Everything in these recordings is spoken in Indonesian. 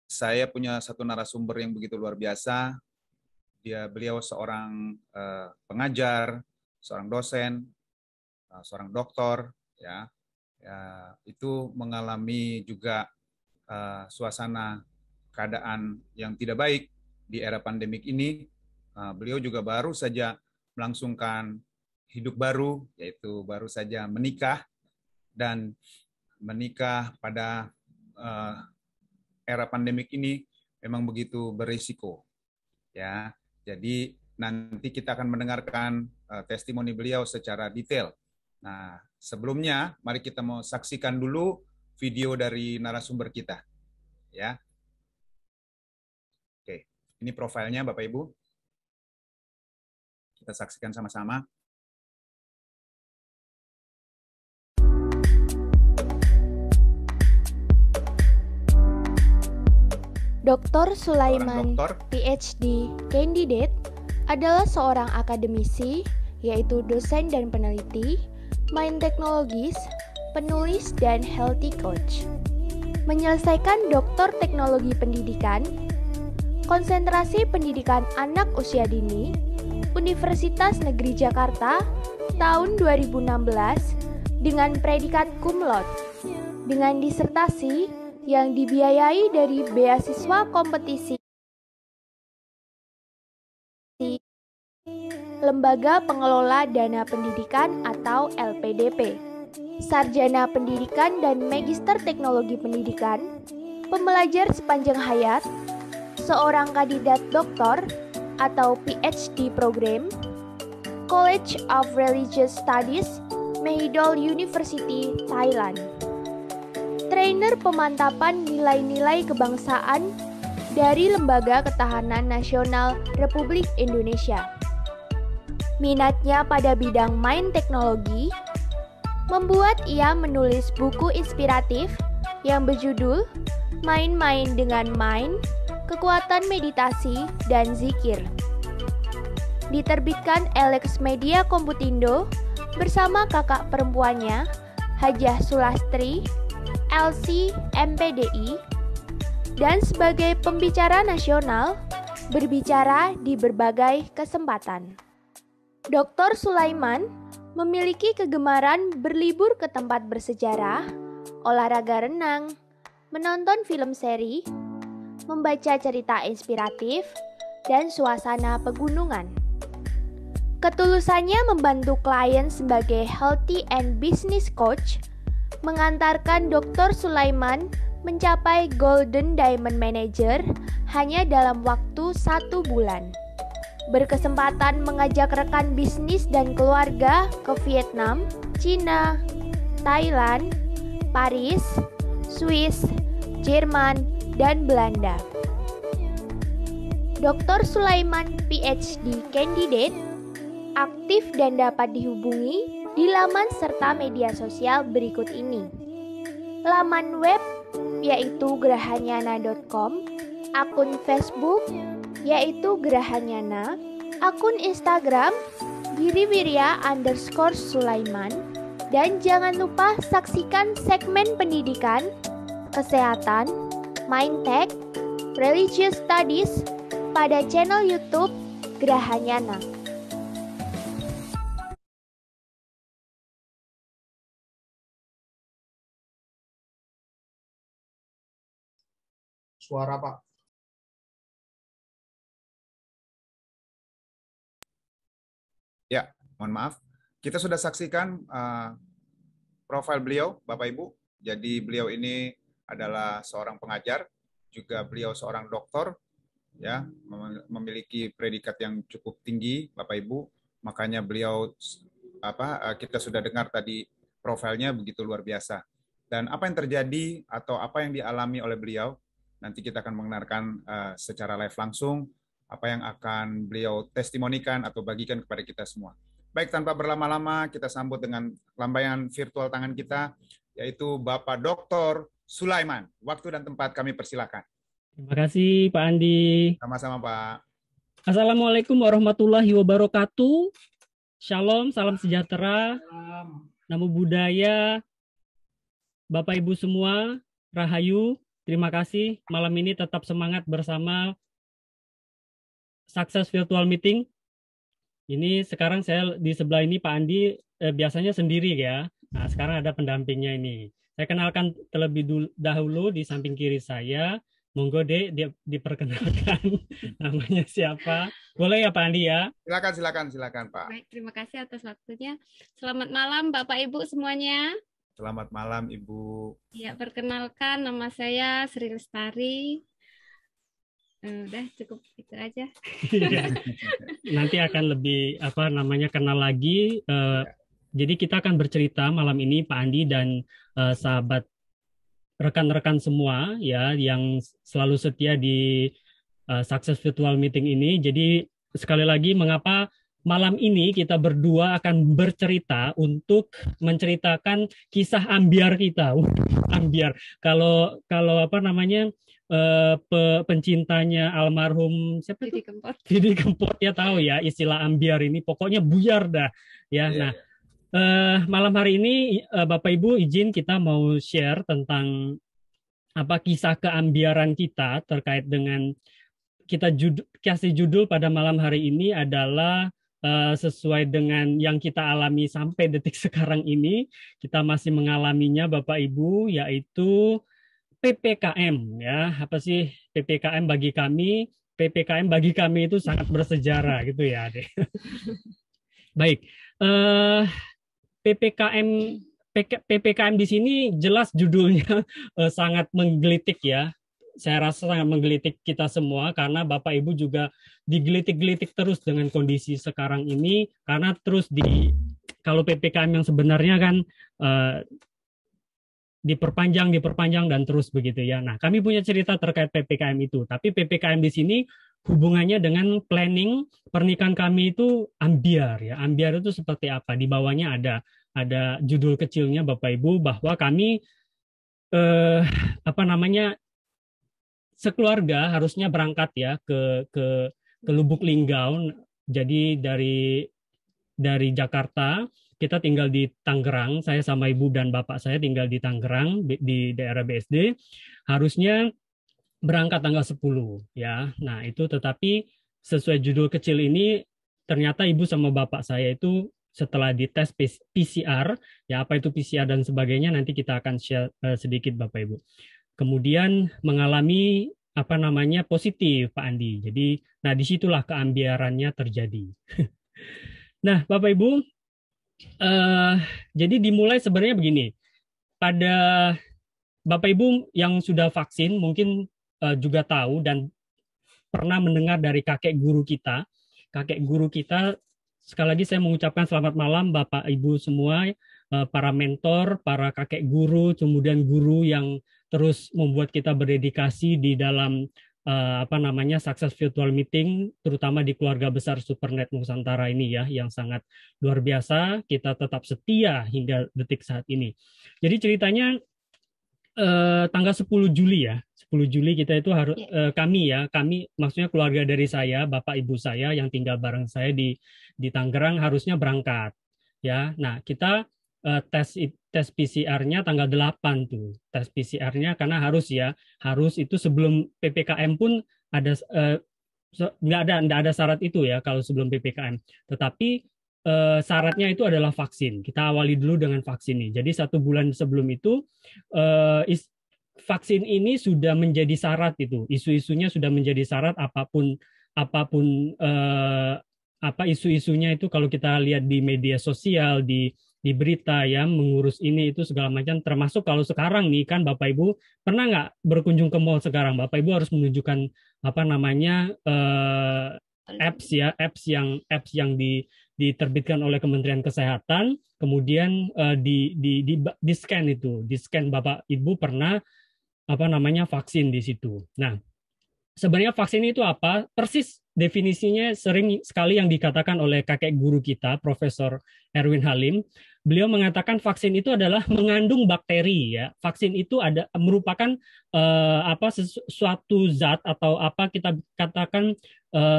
Saya punya satu narasumber yang begitu luar biasa. Beliau seorang pengajar, seorang dosen, seorang doktor, ya, itu mengalami juga suasana keadaan yang tidak baik di era pandemik ini. Beliau juga baru saja melangsungkan hidup baru, yaitu baru saja menikah, dan menikah pada era pandemik ini memang begitu berisiko, ya. Jadi nanti kita akan mendengarkan testimoni beliau secara detail. Nah, sebelumnya mari kita mau saksikan dulu video dari narasumber kita, ya. Oke, ini profilnya Bapak Ibu. Kita saksikan sama-sama. Dr. Sulaiman, PhD candidate, adalah seorang akademisi, yaitu dosen dan peneliti, mind technologies, penulis, dan healthy coach. Menyelesaikan Doktor Teknologi Pendidikan, konsentrasi pendidikan anak usia dini, Universitas Negeri Jakarta, tahun 2016, dengan predikat cum laude, dengan disertasi yang dibiayai dari beasiswa kompetisi Lembaga Pengelola Dana Pendidikan atau LPDP, Sarjana Pendidikan dan Magister Teknologi Pendidikan, pembelajar sepanjang hayat, seorang kandidat doktor atau PhD program, College of Religious Studies, Mahidol University, Thailand. Trainer pemantapan nilai-nilai kebangsaan dari Lembaga Ketahanan Nasional Republik Indonesia. Minatnya pada bidang mind teknologi membuat ia menulis buku inspiratif yang berjudul Main-main dengan Mind, Kekuatan Meditasi dan Zikir. Diterbitkan Alex Media Komputindo bersama kakak perempuannya, Hajah Sulastri, LC MPDI, dan sebagai pembicara nasional berbicara di berbagai kesempatan. Dr. Sulaiman memiliki kegemaran berlibur ke tempat bersejarah, olahraga renang, menonton film seri, membaca cerita inspiratif, dan suasana pegunungan. Ketulusannya membantu klien sebagai healthy and business coach mengantarkan Dr. Sulaiman mencapai Golden Diamond Manager hanya dalam waktu 1 bulan. Berkesempatan mengajak rekan bisnis dan keluarga ke Vietnam, Cina, Thailand, Paris, Swiss, Jerman, dan Belanda. Dr. Sulaiman PhD candidate aktif dan dapat dihubungi di laman serta media sosial berikut ini. Laman web yaitu gerahanyana.com, akun Facebook yaitu Gerahanyana, akun Instagram giriwirya_Sulaiman, dan jangan lupa saksikan segmen pendidikan, kesehatan, mindtech, religious studies pada channel YouTube Gerahanyana. Suara Pak. Ya, mohon maaf. Kita sudah saksikan profil beliau, Bapak Ibu. Jadi beliau ini adalah seorang pengajar, juga beliau seorang doktor, ya, memiliki predikat yang cukup tinggi, Bapak Ibu. Makanya beliau kita sudah dengar tadi profilnya begitu luar biasa. Dan apa yang terjadi atau apa yang dialami oleh beliau, nanti kita akan mendengarkan secara live langsung apa yang akan beliau testimonikan atau bagikan kepada kita semua. Baik, tanpa berlama-lama, kita sambut dengan lambaian virtual tangan kita, yaitu Bapak Dr. Sulaiman. Waktu dan tempat kami persilakan. Terima kasih Pak Andi. Sama-sama Pak. Assalamualaikum warahmatullahi wabarakatuh. Shalom, salam sejahtera, namo buddhaya, Bapak Ibu semua, Rahayu. terima kasih. Malam ini tetap semangat bersama Success Virtual Meeting. Ini sekarang saya di sebelah ini Pak Andi biasanya sendiri ya. Nah, sekarang ada pendampingnya ini. Saya kenalkan terlebih dahulu di samping kiri saya. Monggo Dek, diperkenalkan namanya siapa. Boleh ya Pak Andi ya? Silakan Pak. Baik, terima kasih atas waktunya. Selamat malam Bapak Ibu semuanya. Selamat malam Ibu. Ya, perkenalkan nama saya Sri Lestari. Udah cukup itu aja. Nanti akan lebih kenal lagi. Jadi kita akan bercerita malam ini Pak Andi dan sahabat rekan-rekan semua ya yang selalu setia di Success Virtual Meeting ini. Jadi sekali lagi mengapa malam ini kita berdua akan bercerita untuk menceritakan kisah ambiar kita. Ambiar. Kalau pencintanya almarhum siapa itu? Didi Kempot ya tahu ya istilah ambiar ini. Pokoknya buyar dah ya. Nah, malam hari ini Bapak Ibu izin kita mau share tentang kisah keambiaran kita terkait dengan kita kasih judul pada malam hari ini adalah sesuai dengan yang kita alami sampai detik sekarang ini. Kita masih mengalaminya Bapak Ibu, yaitu PPKM ya. Apa sih PPKM bagi kami? PPKM bagi kami itu sangat bersejarah gitu ya, Dek. Baik. PPKM di sini jelas judulnya sangat menggelitik ya. Saya rasa sangat menggelitik kita semua karena Bapak Ibu juga digelitik-gelitik terus dengan kondisi sekarang ini karena terus kalau PPKM yang sebenarnya kan diperpanjang dan terus begitu ya. Nah, kami punya cerita terkait PPKM itu, tapi PPKM di sini hubungannya dengan planning pernikahan kami itu ambiar ya. Ambiar itu seperti apa? Di bawahnya ada judul kecilnya Bapak Ibu bahwa kami sekeluarga harusnya berangkat ya ke Lubuk Linggau. Jadi dari Jakarta kita tinggal di Tangerang. Saya sama ibu dan bapak saya tinggal di Tangerang di daerah BSD. Harusnya berangkat tanggal 10 ya. Nah, itu tetapi sesuai judul kecil ini ternyata ibu sama bapak saya itu setelah dites PCR, ya apa itu PCR dan sebagainya nanti kita akan share sedikit Bapak Ibu. Kemudian mengalami positif Pak Andi. Jadi disitulah keambiarannya terjadi. Nah Bapak Ibu, jadi dimulai sebenarnya begini. Pada Bapak Ibu yang sudah vaksin mungkin juga tahu dan pernah mendengar dari kakek guru kita. Kakek guru kita, sekali lagi saya mengucapkan selamat malam Bapak Ibu semua, para mentor, para kakek guru, kemudian guru yang terus membuat kita berdedikasi di dalam Success Virtual Meeting, terutama di keluarga besar Supernet Nusantara ini ya, yang sangat luar biasa, kita tetap setia hingga detik saat ini. Jadi ceritanya tanggal 10 Juli ya, 10 Juli kita itu harus kami maksudnya keluarga dari saya, bapak ibu saya yang tinggal bareng saya di Tangerang harusnya berangkat ya. Nah, kita tes PCR-nya tanggal 8 tuh. Tes PCR-nya karena harus itu sebelum PPKM pun ada nggak ada syarat itu ya kalau sebelum PPKM. Tetapi syaratnya itu adalah vaksin. Kita awali dulu dengan vaksin ini. Jadi 1 bulan sebelum itu vaksin ini sudah menjadi syarat itu. Isu-isunya sudah menjadi syarat apapun isu-isunya itu kalau kita lihat di media sosial, di berita ya mengurus ini itu segala macam, termasuk kalau sekarang nih kan Bapak Ibu pernah nggak berkunjung ke mall sekarang? Bapak Ibu harus menunjukkan apps yang diterbitkan oleh Kementerian Kesehatan, kemudian di scan itu, di scan Bapak Ibu pernah vaksin di situ. Nah, sebenarnya vaksin itu apa? Persis definisinya sering sekali yang dikatakan oleh kakek guru kita, Profesor Erwin Halim, beliau mengatakan vaksin itu adalah mengandung bakteri ya. Vaksin itu merupakan sesuatu zat atau apa kita katakan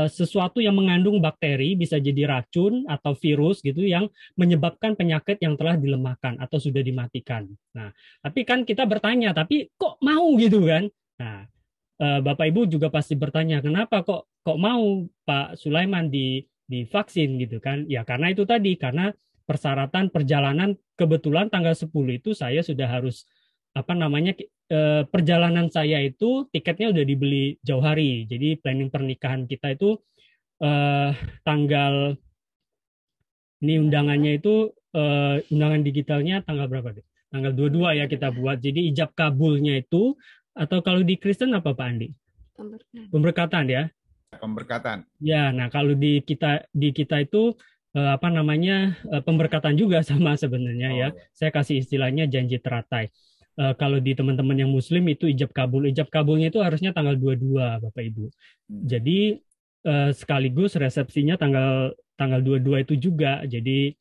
sesuatu yang mengandung bakteri, bisa jadi racun atau virus gitu yang menyebabkan penyakit yang telah dilemahkan atau sudah dimatikan. Nah, tapi kan kita bertanya, tapi kok mau gitu kan? Nah, Bapak Ibu juga pasti bertanya, kenapa kok mau Pak Sulaiman divaksin gitu kan? Ya karena itu tadi, karena persyaratan perjalanan kebetulan tanggal 10 itu saya sudah harus perjalanan saya itu tiketnya udah dibeli jauh hari. Jadi planning pernikahan kita itu tanggal ini undangannya itu undangan digitalnya tanggal berapa deh? Tanggal 22 ya kita buat. Jadi ijab kabulnya itu atau kalau di Kristen apa Pak Andi? Pemberkatan ya. Pemberkatan. Ya, nah kalau di kita itu pemberkatan juga sama sebenarnya ya. Saya kasih istilahnya janji teratai. Kalau di teman-teman yang Muslim itu ijab kabul. Ijab kabulnya itu harusnya tanggal 22 Bapak Ibu. Jadi sekaligus resepsinya tanggal 22 itu juga. Jadi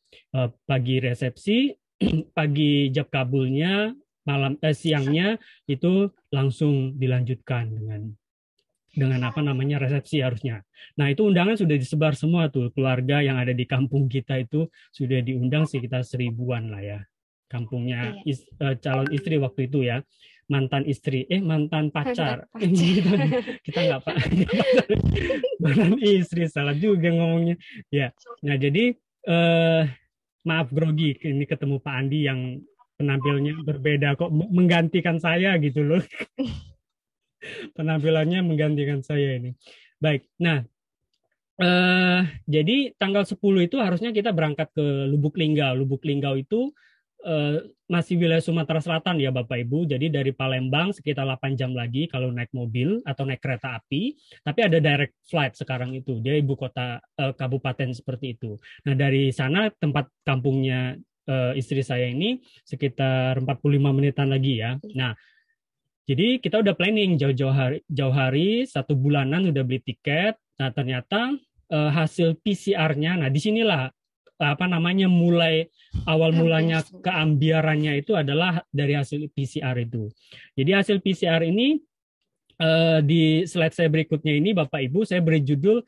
pagi resepsi, pagi ijab kabulnya, siangnya itu langsung dilanjutkan dengan resepsi harusnya. Nah itu undangan sudah disebar semua tuh, keluarga yang ada di kampung kita itu sudah diundang sekitar 1000-an lah ya, kampungnya calon istri waktu itu ya, mantan pacar. Kita nggak Pak, mantan istri, salah juga ngomongnya ya. Nah jadi maaf grogi ini ketemu Pak Andi yang penampilannya berbeda kok menggantikan saya gitu loh. Penampilannya menggantikan saya ini. Baik, nah jadi tanggal 10 itu harusnya kita berangkat ke Lubuk Linggau. Lubuk Linggau itu masih wilayah Sumatera Selatan ya Bapak Ibu. Jadi dari Palembang sekitar 8 jam lagi kalau naik mobil atau naik kereta api. Tapi ada direct flight sekarang itu. Dia ibu kota kabupaten seperti itu. Nah dari sana tempat kampungnya istri saya ini sekitar 45 menitan lagi ya. Nah jadi kita udah planning jauh hari 1 bulanan udah beli tiket. Nah ternyata hasil PCR-nya, nah disinilah mulai awal mulanya keambiarannya itu adalah dari hasil PCR itu. Jadi hasil PCR ini di slide saya berikutnya ini Bapak Ibu saya beri judul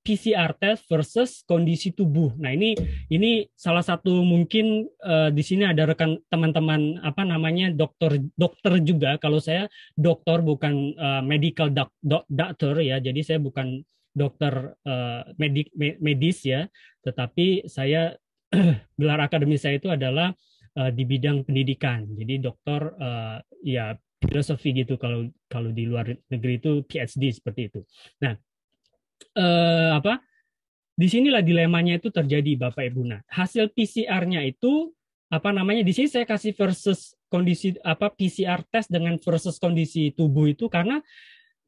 PCR test versus kondisi tubuh. Nah ini salah satu mungkin di sini ada rekan teman-teman dokter juga. Kalau saya dokter bukan medical doctor ya, jadi saya bukan dokter medis ya, tetapi saya gelar akademis saya itu adalah di bidang pendidikan. Jadi dokter ya filosofi gitu kalau di luar negeri itu PhD seperti itu. Nah disinilah dilemanya itu terjadi Bapak Ibu. Nah, hasil PCR-nya itu di sini saya kasih versus kondisi PCR test dengan versus kondisi tubuh itu karena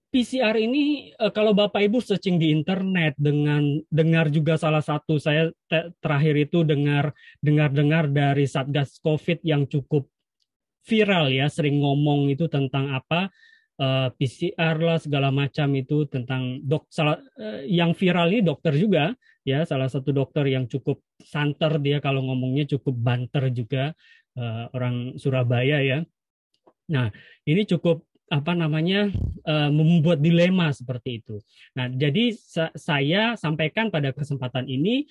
PCR ini kalau Bapak Ibu searching di internet dengan dengar juga salah satu saya terakhir itu dengar dari Satgas Covid yang cukup viral ya, sering ngomong itu tentang PCR lah segala macam itu tentang yang viral ini dokter juga ya, salah satu dokter yang cukup santer dia kalau ngomongnya cukup banter juga, orang Surabaya ya. Nah ini cukup membuat dilema seperti itu. Nah jadi saya sampaikan pada kesempatan ini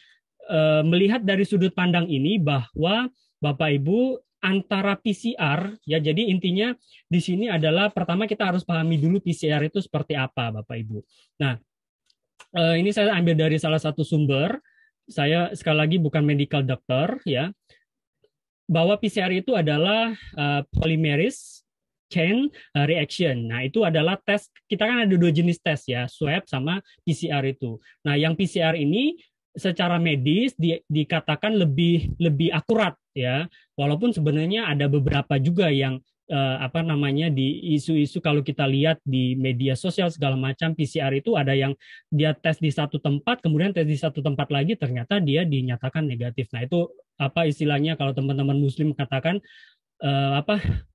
melihat dari sudut pandang ini bahwa Bapak Ibu antara PCR ya, jadi intinya di sini adalah pertama kita harus pahami dulu PCR itu seperti apa Bapak Ibu. Nah ini saya ambil dari salah satu sumber, saya sekali lagi bukan medical doctor ya, bahwa PCR itu adalah polymerase chain reaction. Nah itu adalah tes, kita kan ada 2 jenis tes ya, swab sama PCR itu. Nah yang PCR ini secara medis dikatakan lebih akurat ya, walaupun sebenarnya ada beberapa juga yang di isu-isu kalau kita lihat di media sosial segala macam, PCR itu ada yang dia tes di satu tempat kemudian tes di satu tempat lagi ternyata dia dinyatakan negatif. Nah itu istilahnya kalau teman-teman Muslim katakan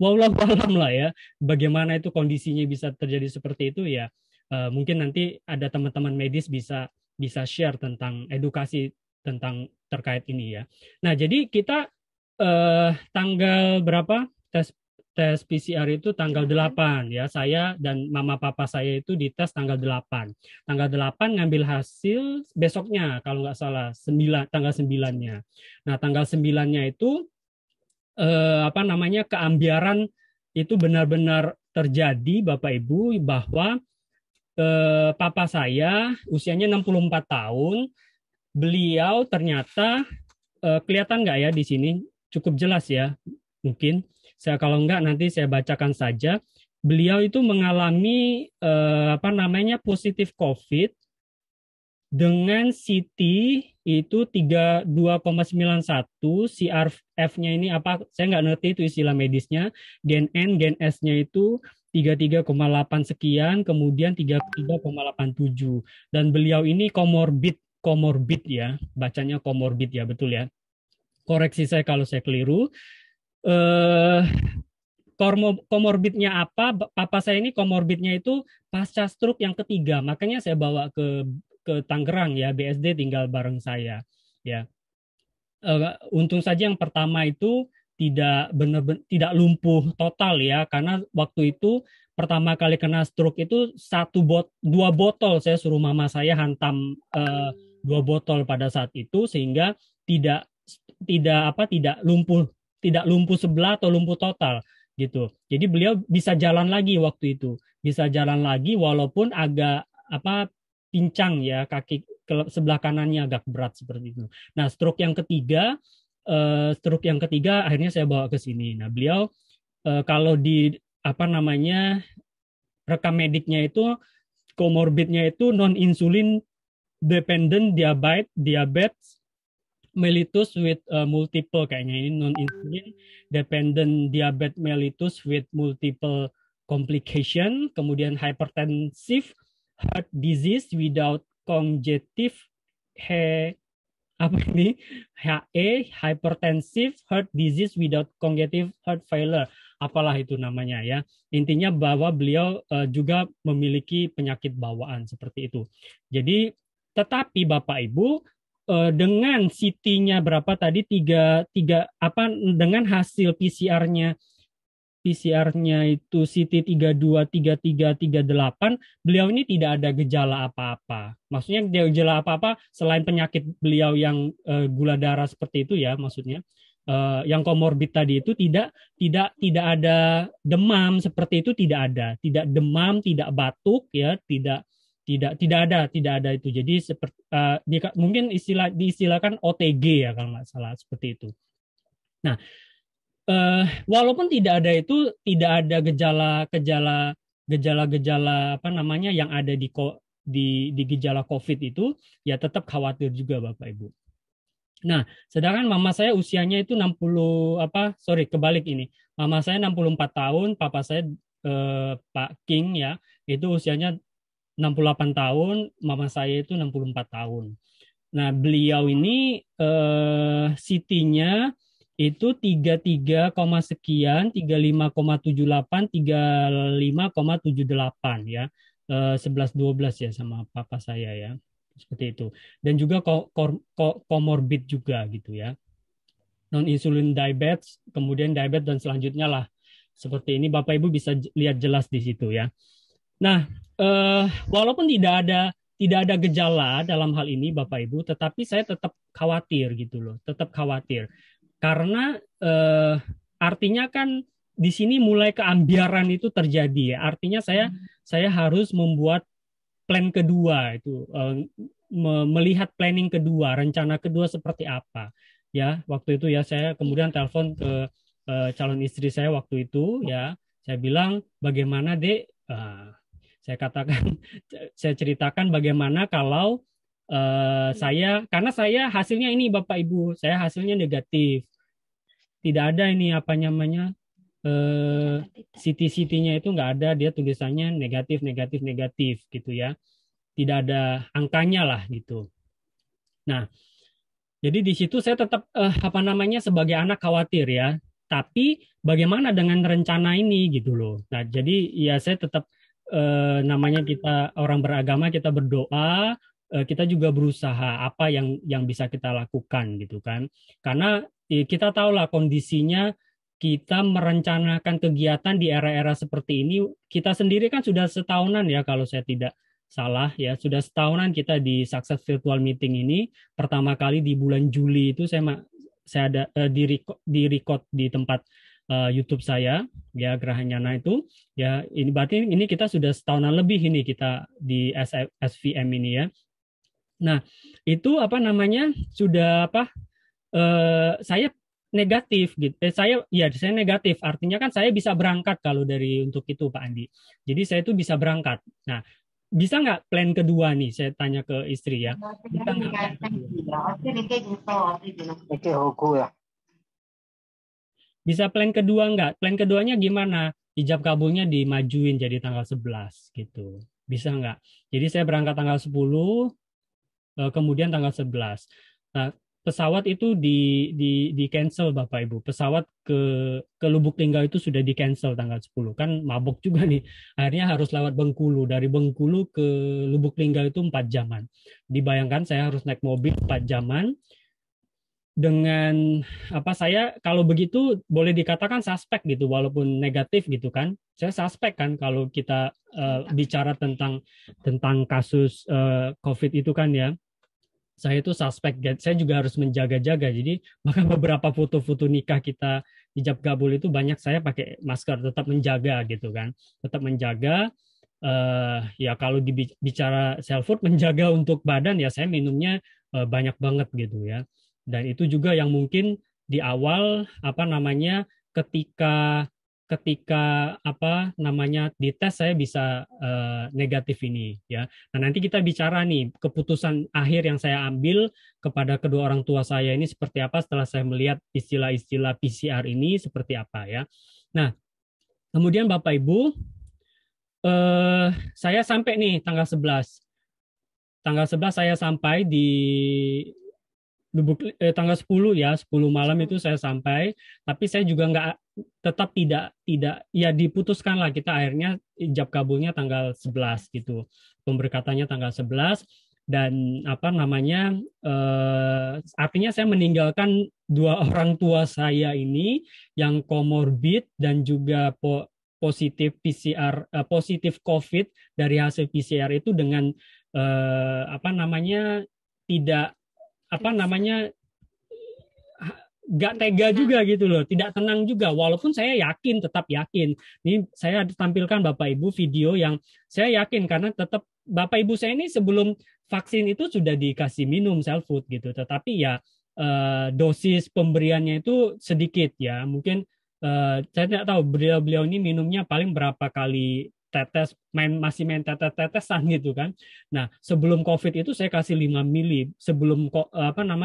wallahu a'lam lah ya, bagaimana itu kondisinya bisa terjadi seperti itu ya. Mungkin nanti ada teman-teman medis bisa share tentang edukasi tentang terkait ini ya. Nah, jadi kita tanggal berapa tes PCR itu tanggal 8 ya. Saya dan mama papa saya itu dites tanggal 8. Tanggal 8 ngambil hasil besoknya kalau nggak salah, tanggal 9-nya. Nah, tanggal 9-nya itu keambiaran itu benar-benar terjadi Bapak Ibu, bahwa papa saya usianya 64 tahun. Beliau ternyata kelihatan nggak ya di sini? Cukup jelas ya, mungkin. Kalau enggak nanti saya bacakan saja. Beliau itu mengalami positif COVID dengan CT itu 2,91, CRF-nya ini apa? Saya nggak ngerti itu istilah medisnya. Gen N, Gen S-nya itu 33,8 sekian, kemudian 33,87. Dan beliau ini komorbid ya, bacanya komorbid ya, betul ya. Koreksi saya kalau saya keliru. Komorbidnya apa? Papa saya ini komorbidnya itu pasca stroke yang ketiga, makanya saya bawa ke Tangerang ya, BSD tinggal bareng saya ya. Untung saja yang pertama itu tidak tidak lumpuh total ya, karena waktu itu pertama kali kena stroke itu 2 botol saya suruh mama saya hantam 2 botol pada saat itu, sehingga tidak lumpuh sebelah atau lumpuh total gitu. Jadi beliau bisa jalan lagi waktu itu, bisa jalan lagi walaupun agak pincang ya, kaki sebelah kanannya agak berat seperti itu. Nah, stroke yang ketiga akhirnya saya bawa ke sini. Nah, beliau kalau di rekam mediknya itu komorbidnya itu non insulin dependent diabetes mellitus with multiple, kayaknya ini non-insulin dependent diabetes mellitus with multiple complication, kemudian hypertensive heart disease without congestive HE, hypertensive heart disease without congestive heart failure, apalah itu namanya ya. Intinya bahwa beliau juga memiliki penyakit bawaan seperti itu. Jadi tetapi Bapak Ibu, dengan CT-nya berapa tadi, dengan hasil PCR-nya itu CT 32, 33, 38, beliau ini tidak ada gejala apa-apa. Maksudnya gejala apa-apa selain penyakit beliau yang gula darah seperti itu ya, maksudnya yang komorbid tadi itu tidak ada demam seperti itu, tidak ada demam, tidak batuk ya, tidak ada itu. Jadi seperti mungkin diistilahkan OTG ya kalau nggak salah, seperti itu. Nah, walaupun tidak ada itu, tidak ada gejala yang ada di gejala COVID itu, ya tetap khawatir juga Bapak Ibu. Nah, sedangkan mama saya usianya itu kebalik ini. Mama saya 64 tahun, papa saya Pak King ya, itu usianya 68 tahun, mama saya itu 64 tahun. Nah, beliau ini CT-nya itu 33, sekian, 35,78, 35,78 ya. 11-12 ya sama papa saya ya. Seperti itu. Dan juga komorbid juga gitu ya. Non-insulin diabetes, kemudian diabetes dan selanjutnya lah. Seperti ini Bapak Ibu bisa lihat jelas di situ ya. Nah, walaupun tidak ada gejala dalam hal ini Bapak Ibu, tetapi saya tetap khawatir gitu loh, tetap khawatir. Karena artinya kan di sini mulai keambiaran itu terjadi ya. Artinya saya harus membuat plan kedua itu, melihat planning kedua, rencana kedua seperti apa. Ya, waktu itu ya saya kemudian telepon ke calon istri saya waktu itu ya. Saya bilang, "Bagaimana, Dek?" Saya ceritakan bagaimana kalau karena saya hasilnya ini Bapak Ibu, saya hasilnya negatif. Tidak ada ini CT-nya itu nggak ada, dia tulisannya negatif gitu ya. Tidak ada angkanya lah gitu. Nah, jadi di situ saya tetap sebagai anak khawatir ya. Tapi bagaimana dengan rencana ini gitu loh. Nah, jadi ya saya tetap namanya kita orang beragama, kita berdoa, kita juga berusaha apa yang bisa kita lakukan gitu kan. Karena kita tahulah kondisinya, kita merencanakan kegiatan di era-era seperti ini, kita sendiri kan sudah setahunan ya kalau saya tidak salah ya, sudah setahunan kita di Success Virtual Meeting ini. Pertama kali di bulan Juli itu saya ada di record di tempat YouTube saya ya, Grahanyana itu ya. Ini berarti ini kita sudah setahunan lebih ini kita di SVM ini ya. Nah itu apa namanya sudah saya negatif gitu. Saya negatif, artinya kan saya bisa berangkat kalau dari untuk itu Pak Andi. Jadi saya itu bisa berangkat. Nah, bisa nggak plan kedua nih? Saya tanya ke istri ya. Bisa nggak plan kedua? Bisa plan kedua nggak? Plan keduanya gimana? Ijab kabulnya dimajuin jadi tanggal 11 gitu. Bisa nggak? Jadi saya berangkat tanggal 10, kemudian tanggal 11. Nah, pesawat itu di cancel Bapak Ibu. Pesawat ke Lubuk Linggau itu sudah di cancel tanggal 10. Kan mabok juga nih. Akhirnya harus lewat Bengkulu. Dari Bengkulu ke Lubuk Linggau itu 4 jaman. Dibayangkan saya harus naik mobil 4 jaman. Dengan saya kalau begitu boleh dikatakan suspek gitu, walaupun negatif gitu kan. Saya suspek kan kalau kita bicara tentang kasus COVID itu kan ya. Saya itu suspek, saya juga harus menjaga-jaga. Jadi maka beberapa foto-foto nikah kita ijab kabul itu banyak saya pakai masker, tetap menjaga gitu kan, tetap menjaga. Ya kalau dibicara self food, menjaga untuk badan ya saya minumnya banyak banget gitu ya. Dan itu juga yang mungkin di awal ketika dites saya bisa negatif ini ya. Nah, nanti kita bicara nih keputusan akhir yang saya ambil kepada kedua orang tua saya ini seperti apa setelah saya melihat istilah-istilah PCR ini seperti apa ya. Nah, kemudian Bapak Ibu, saya sampai nih tanggal 11. Tanggal 11 saya sampai di tanggal 10 ya, 10 malam itu saya sampai, tapi saya juga tetap tidak ya diputuskan lah kita akhirnya ijab kabulnya tanggal 11 gitu. Pemberkatannya tanggal 11 dan artinya saya meninggalkan dua orang tua saya ini yang komorbid dan juga positif PCR, positif COVID dari hasil PCR itu dengan tidak nggak tega juga gitu loh, tidak tenang juga, walaupun saya tetap yakin. Ini saya tampilkan Bapak Ibu video yang saya yakin karena tetap Bapak Ibu saya ini sebelum vaksin itu sudah dikasih minum self food gitu, tetapi ya dosis pemberiannya itu sedikit ya, mungkin saya tidak tahu beliau ini minumnya paling berapa kali tetes, masih main tetesan gitu kan. Nah, sebelum COVID itu saya kasih 5 mili, sebelum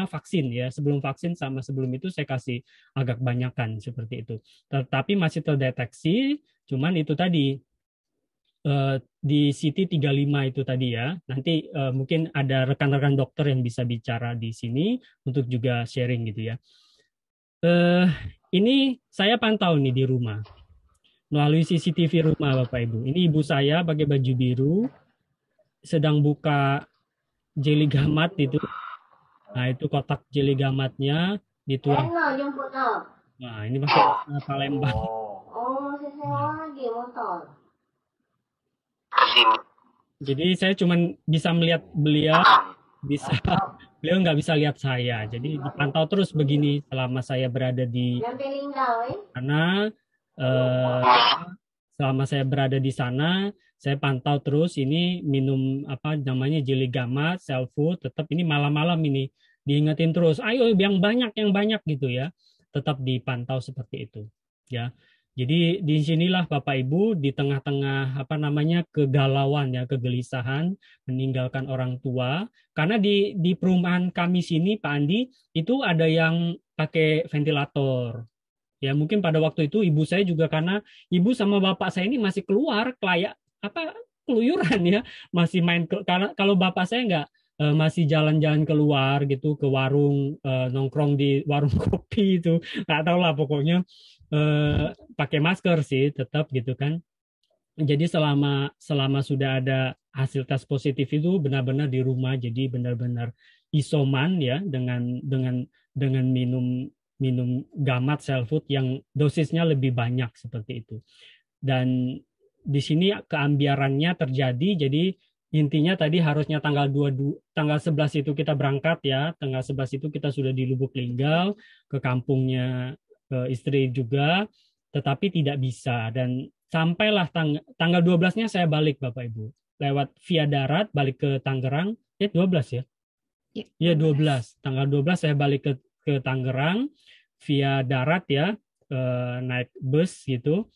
vaksin ya, sebelum vaksin sama sebelum itu saya kasih agak banyakan seperti itu. Tetapi masih terdeteksi, cuman itu tadi di CT 35 itu tadi ya. Nanti mungkin ada rekan-rekan dokter yang bisa bicara di sini untuk juga sharing gitu ya. Ini saya pantau nih di rumah melalui CCTV rumah Bapak Ibu. Ini ibu saya pakai baju biru, sedang buka jeli gamat itu. Nah itu kotak jeli gamatnya dituang. Nah ini pakai Palembang. Jadi saya cuma bisa melihat beliau, beliau nggak bisa lihat saya. Jadi dipantau terus begini selama saya berada di sana. Selama saya berada di sana, saya pantau terus ini minum jeli gamat, self food, tetap ini malam-malam ini diingetin terus, ayo yang banyak gitu ya, tetap dipantau seperti itu ya. Jadi di sinilah Bapak Ibu di tengah-tengah kegalauan ya, kegelisahan meninggalkan orang tua, karena di perumahan kami sini Pak Andi itu ada yang pakai ventilator. Ya mungkin pada waktu itu ibu saya juga, karena ibu sama bapak saya ini masih keluar keluyuran ya, masih main karena kalau bapak saya nggak masih jalan-jalan keluar gitu ke warung, nongkrong di warung kopi itu, nggak tahu lah pokoknya pakai masker sih tetap gitu kan. Jadi selama sudah ada hasil tes positif itu benar-benar di rumah, jadi benar-benar isoman ya dengan minum gamat self-food yang dosisnya lebih banyak seperti itu. Dan di sini keambiarannya terjadi, jadi intinya tadi harusnya tanggal 11 itu kita berangkat ya, tanggal 11 itu kita sudah di Lubuk Linggau, ke kampungnya istri juga, tetapi tidak bisa. Dan sampailah tanggal 12-nya saya balik Bapak Ibu. Lewat via darat, balik ke Tangerang, 12 ya? Iya 12. Tanggal 12 saya balik ke Tangerang, via darat ya, naik bus gitu.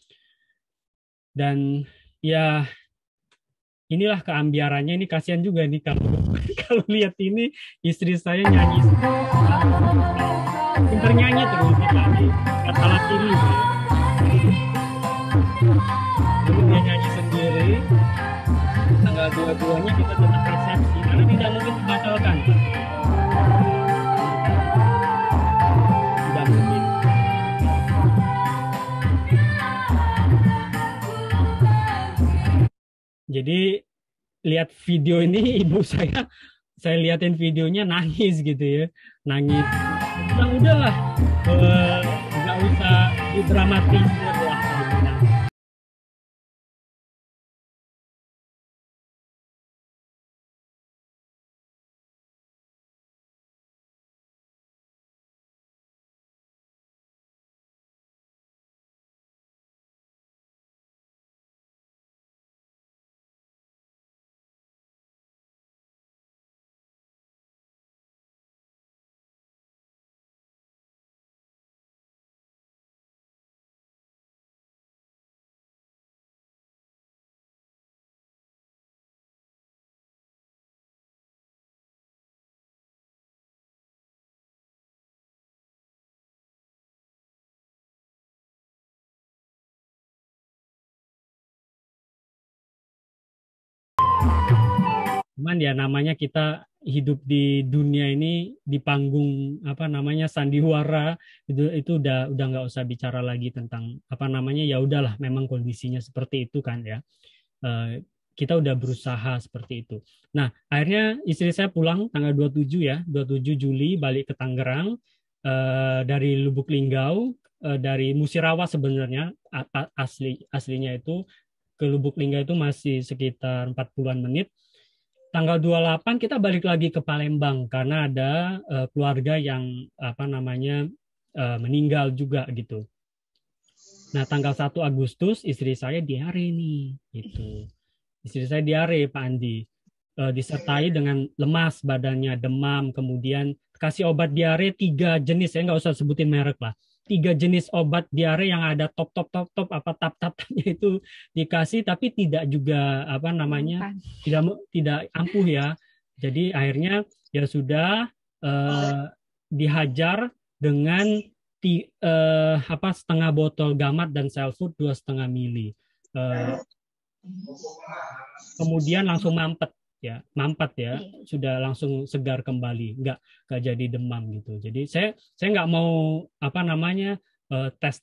Dan ya inilah keambiarannya, ini kasihan juga nih kalau lihat ini istri saya nyanyi, pinter nyanyi terus di alat ini ya. Jadi dia nyanyi sendiri. Tanggal 22-nya kita tetap resepsi karena tidak mungkin dibatalkan. Tidak mungkin. Jadi lihat video ini ibu saya liatin videonya nangis gitu ya, nangis. Udahlah, nggak usah didramatisir lah. Cuman ya namanya kita hidup di dunia ini di panggung apa namanya sandiwara, itu udah nggak usah bicara lagi tentang apa namanya, ya udahlah memang kondisinya seperti itu kan ya. Kita udah berusaha seperti itu. Nah, akhirnya istri saya pulang tanggal 27 ya, 27 Juli balik ke Tangerang dari Lubuk Linggau, dari Musirawa sebenarnya aslinya itu ke Lubuk Linggau itu masih sekitar 40-an menit. Tanggal 28 kita balik lagi ke Palembang karena ada keluarga yang apa namanya meninggal juga gitu. Nah, tanggal 1 Agustus istri saya diare nih gitu. Istri saya diare Pak Andi. Disertai dengan lemas badannya, demam, kemudian kasih obat diare 3 jenis, saya nggak usah sebutin merek lah. 3 jenis obat diare yang ada top apa tap-tapnya itu dikasih, tapi tidak juga apa namanya tidak ampuh ya. Jadi akhirnya ya sudah dihajar dengan setengah botol gamat dan self-food 2,5 mili. Kemudian langsung mampet ya, sudah langsung segar kembali, nggak jadi demam gitu. Jadi saya nggak mau apa namanya tes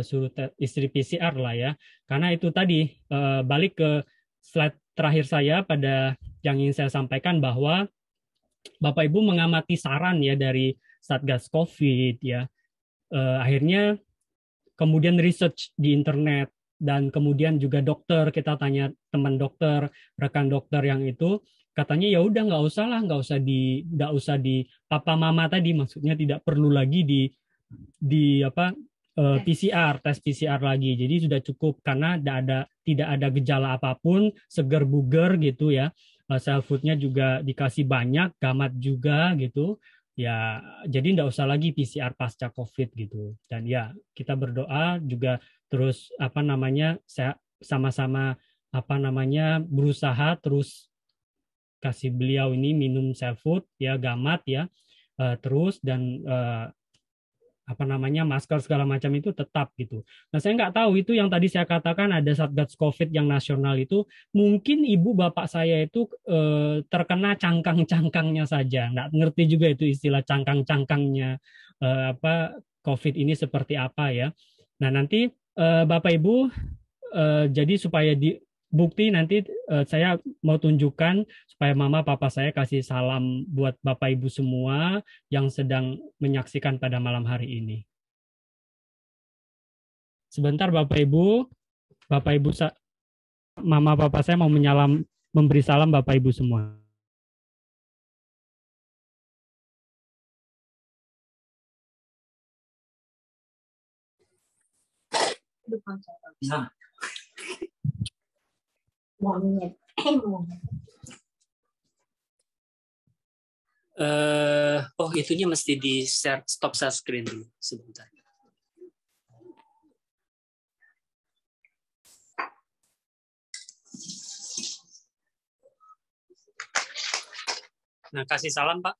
suruh tes istri PCR lah ya, karena itu tadi balik ke slide terakhir saya pada yang ingin saya sampaikan bahwa Bapak Ibu mengamati saran ya dari Satgas COVID ya, akhirnya kemudian research di internet. Dan kemudian juga dokter, kita tanya teman dokter, rekan dokter yang itu, katanya ya udah nggak usah di papa mama tadi, maksudnya tidak perlu lagi di PCR, tes PCR lagi. Jadi sudah cukup karena tidak ada gejala apapun, seger buger gitu ya. Self-foodnya juga dikasih banyak, gamat juga gitu. Ya, jadi nggak usah lagi PCR pasca COVID gitu. Dan ya kita berdoa juga. Terus apa namanya, saya sama-sama apa namanya berusaha terus kasih beliau ini minum self-food ya, gamat ya, terus dan apa namanya masker segala macam itu tetap gitu. Nah, saya nggak tahu itu yang tadi saya katakan ada Satgas COVID yang nasional itu, mungkin ibu bapak saya itu terkena cangkang-cangkangnya saja, nggak ngerti juga itu istilah cangkang-cangkangnya COVID ini seperti apa ya. Nah, nanti Bapak Ibu, jadi supaya bukti nanti saya mau tunjukkan supaya mama papa saya kasih salam buat Bapak Ibu semua yang sedang menyaksikan pada malam hari ini. Sebentar Bapak Ibu mama papa saya mau memberi salam Bapak Ibu semua. Oh, itunya mesti di share, stop share screen dulu sebentar. Nah, kasih salam Pak.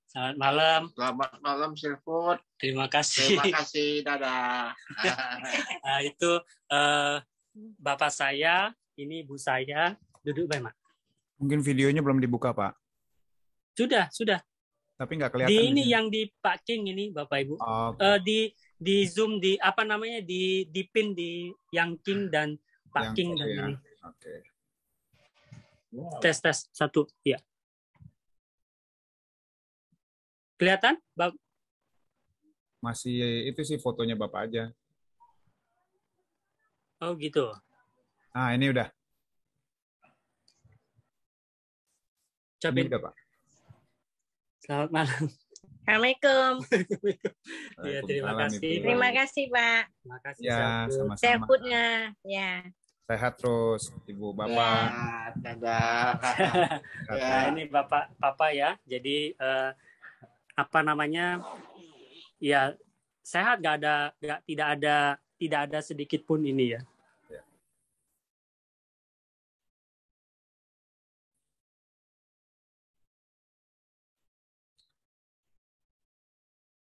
Selamat malam. Selamat malam, Silfood. Terima kasih. Terima kasih, dadah. Nah, itu Bapak saya, ini Ibu saya. Duduk, Pak. Mungkin videonya belum dibuka, Pak. Sudah. Tapi nggak kelihatan. Di ini yang di Pak King ini, Bapak Ibu. Okay. Di Zoom, di apa namanya, di pin di yang King dan Pak King dan ya. ini. Oke. Wow. Tes 1, ya. Kelihatan? Masih itu sih fotonya Bapak aja. Oh gitu. Nah, ini udah. Coba. Ini udah, Pak. Selamat malam. Assalamualaikum. Ya, terima kasih. Terima kasih, Pak. Terima kasih. Ya, sama-sama. Sefoodnya, ya. Sehat terus, Ibu, Bapak. Ya, dadah. Nah, ini Bapak Papa ya. Jadi apa namanya? Ya, sehat, tidak ada sedikit pun ini ya.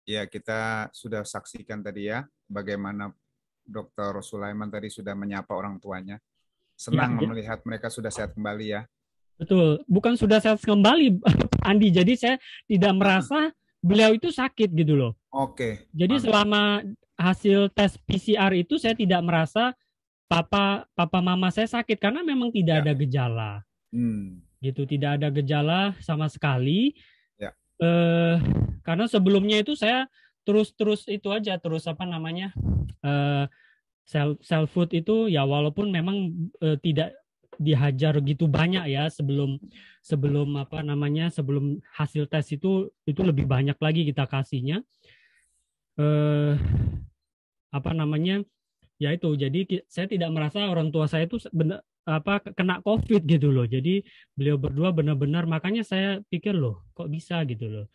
Ya, kita sudah saksikan tadi ya, bagaimana Dr. Sulaiman tadi sudah menyapa orang tuanya. Senang Ya. melihat mereka sudah sehat kembali ya. Betul, bukan sudah sehat kembali, Andi. Jadi saya tidak merasa beliau itu sakit gitu loh. Oke. Jadi selama hasil tes PCR itu saya tidak merasa papa mama saya sakit karena memang tidak ada gejala. Gitu, tidak ada gejala sama sekali. Ya. Karena sebelumnya itu saya terus apa namanya self food itu ya walaupun memang tidak dihajar gitu banyak ya sebelum apa namanya sebelum hasil tes itu lebih banyak lagi kita kasihnya apa namanya ya itu, jadi saya tidak merasa orang tua saya itu kena COVID gitu loh. Jadi beliau berdua benar-benar, makanya saya pikir loh kok bisa gitu loh.